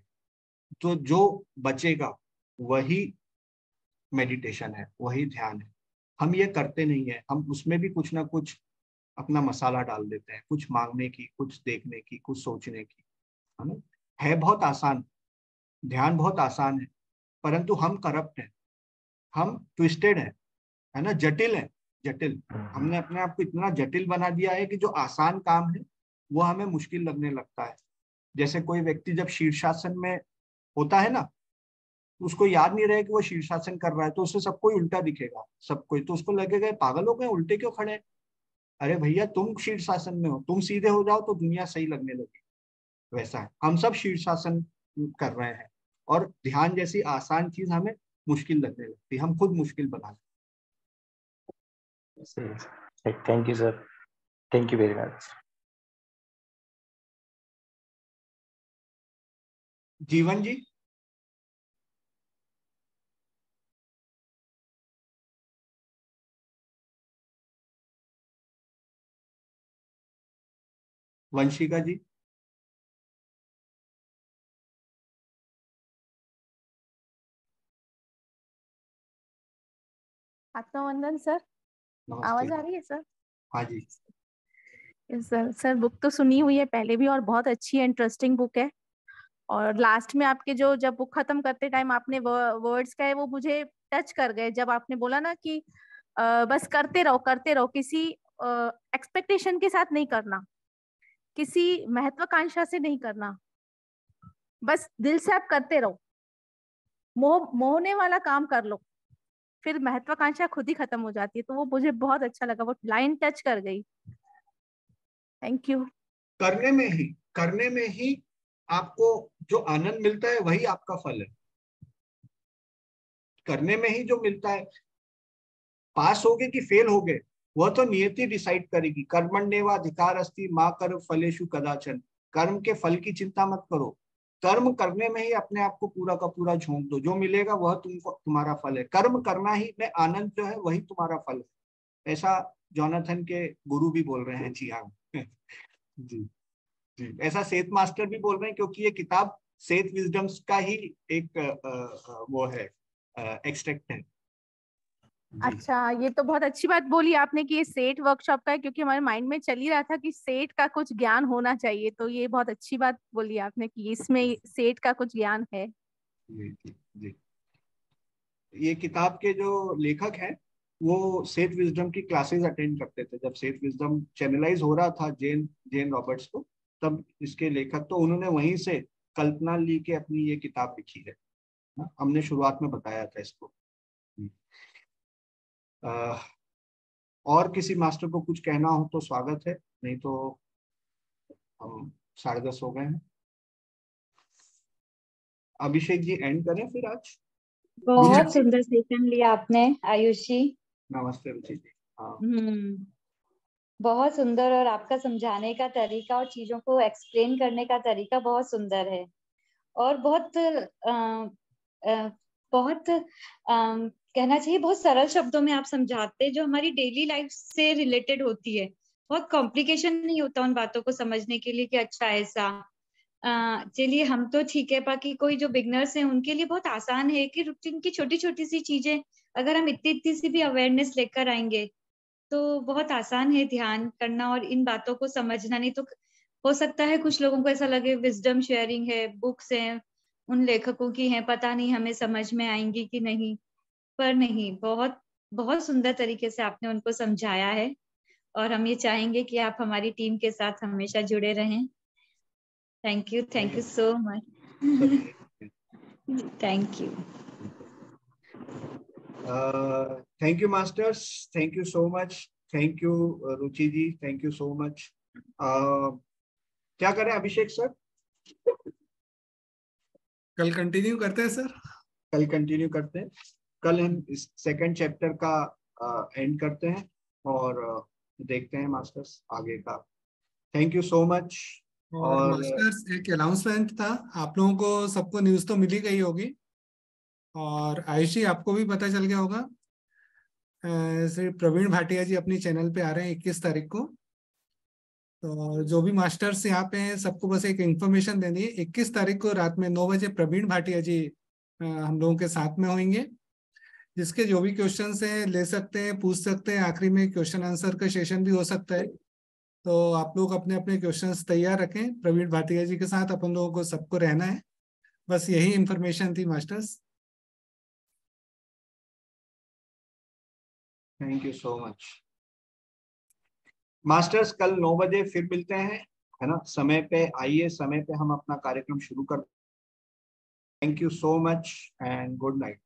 तो जो बचेगा वही मेडिटेशन है, वही ध्यान है। हम ये करते नहीं है, हम उसमें भी कुछ ना कुछ अपना मसाला डाल देते हैं, कुछ मांगने की, कुछ देखने की, कुछ सोचने की, है ना। है बहुत आसान, ध्यान बहुत आसान है, परंतु हम करप्ट हैं, हम ट्विस्टेड हैं, है ना, जटिल है, जटिल। हमने अपने आप को इतना जटिल बना दिया है कि जो आसान काम है वो हमें मुश्किल लगने लगता है। जैसे कोई व्यक्ति जब शीर्षासन में होता है ना, उसको याद नहीं रहे कि वो शीर्षासन कर रहा है, तो उसे सब कोई उल्टा दिखेगा, सब कोई, तो उसको लगेगा पागल हो गए, उल्टे क्यों खड़े हैं। अरे भैया, तुम शीर्षासन में हो, तुम सीधे हो जाओ तो दुनिया सही लगने लगी। वैसा है, हम सब शीर्षासन कर रहे हैं और ध्यान जैसी आसान चीज हमें मुश्किल लगने लगती है, हम खुद मुश्किल बना लेते सही है। Thank you sir, thank you very much. हैं। जीवन जी। वंशिका जी। आत्मवंदन सर। नमस्ते। आवाज आ रही है सर? हाँ जी। सर सर बुक तो सुनी हुई है पहले भी और बहुत अच्छी है, इंटरेस्टिंग बुक है। और लास्ट में आपके जो जब बुक खत्म करते टाइम आपने वर्ड्स कहे वो मुझे टच कर गए, जब आपने बोला ना कि बस करते रहो, किसी एक्सपेक्टेशन के साथ नहीं करना, किसी महत्वाकांक्षा से नहीं करना, बस दिल से आप करते रहो, मोहने वाला काम कर लो, फिर महत्वाकांक्षा खुद ही खत्म हो जाती है। तो वो मुझे बहुत अच्छा लगा, वो लाइन टच कर गई। Thank you. करने में ही, करने में ही आपको जो आनंद मिलता है वही आपका फल है, करने में ही जो मिलता है। पास हो गए कि फेल हो गए वह तो नियति डिसाइड करेगी। कर्मण्येवाधिकार अस्ति मा कर्म फलेषु कदाचन। कर्म के फल की चिंता मत करो, कर्म करने में ही अपने आप को पूरा का पूरा झोंक दो, जो मिलेगा वह तुमको तुम्हारा फल है। कर्म करना ही में आनंद जो है वही तुम्हारा फल है, ऐसा जोनाथन के गुरु भी बोल रहे हैं। जी हाँ। जी जी, ऐसा सेठ मास्टर भी बोल रहे हैं, क्योंकि ये किताब सेठ विजडम्स का ही एक वो है, एक्सट्रैक्ट है। जी। अच्छा, ये तो बहुत अच्छी बात बोली आपने कि ये सेठ वर्कशॉप का है, क्योंकि हमारे माइंड में चल ही रहा था कि सेठ का कुछ ज्ञान होना चाहिए। तो ये बहुत अच्छी बात बोली आपने कि इसमें सेठ का कुछ ज्ञान है। जी जी जी। ये किताब के जो लेखक हैं वो सेठ विजडम की क्लासेस अटेंड करते थे। जब सेठ विजडम चैनलाइज हो रहा था जेन जेन रॉबर्ट्स को, तब इसके लेखक, तो उन्होंने वहीं से कल्पना ली के अपनी ये किताब लिखी है। हमने शुरुआत में बताया था इसको। और किसी मास्टर को कुछ कहना हो तो स्वागत है, नहीं तो हम 10:30 हो गए हैं। अभिषेक जी एंड करें फिर आज। बहुत सुंदर सेशन लिया आपने आयुष जी। नमस्ते रुचि जी। हाँ बहुत सुंदर, और आपका समझाने का तरीका और चीजों को एक्सप्लेन करने का तरीका बहुत सुंदर है, और बहुत कहना चाहिए बहुत सरल शब्दों में आप समझाते हैं जो हमारी डेली लाइफ से रिलेटेड होती है। बहुत कॉम्प्लिकेशन नहीं होता उन बातों को समझने के लिए कि अच्छा ऐसा। चलिए हम तो ठीक है, बाकी कोई जो बिगनर्स हैं उनके लिए बहुत आसान है कि रूटीन की छोटी छोटी सी चीजें अगर हम इतनी इतनी सी भी अवेयरनेस लेकर आएंगे तो बहुत आसान है ध्यान करना और इन बातों को समझना। नहीं तो हो सकता है कुछ लोगों को ऐसा लगे विजडम शेयरिंग है, बुक्स हैं, उन लेखकों की हैं, पता नहीं हमें समझ में आएंगी कि नहीं। पर नहीं, बहुत बहुत सुंदर तरीके से आपने उनको समझाया है, और हम ये चाहेंगे कि आप हमारी टीम के साथ हमेशा जुड़े रहें। Thank you so much. Thank you. Thank you masters, thank you so much. Thank you Ruchi ji, thank you so much. क्या करें अभिषेक सर? कल कंटिन्यू करते हैं सर। कल कंटिन्यू करते हैं। कल हम इस सेकंड चैप्टर का एंड करते हैं और देखते हैं मास्टर्स आगे का। Thank you so much. और मास्टर्स एक अनाउंसमेंट था, आप लोगों को सबको न्यूज तो मिली गई होगी, और आयुष जी आपको भी पता चल गया होगा, श्री प्रवीण भाटिया जी अपनी चैनल पे आ रहे हैं 21 तारीख को। तो जो भी मास्टर्स यहाँ पे हैं सबको बस एक इन्फॉर्मेशन देनी है, 21 तारीख को रात में 9 बजे प्रवीण भाटिया जी हम लोगों के साथ में होंगे। जिसके जो भी क्वेश्चंस हैं ले सकते हैं, पूछ सकते हैं, आखिरी में क्वेश्चन आंसर का सेशन भी हो सकता है। तो आप लोग अपने अपने क्वेश्चंस तैयार रखें, प्रवीण भाटिया जी के साथ अपन लोगों को सबको रहना है। बस यही इंफॉर्मेशन थी masters. Thank you so much masters. कल 9 बजे फिर मिलते हैं, है ना? समय पे आइए, समय पे हम अपना कार्यक्रम शुरू कर। Thank you so much and good night.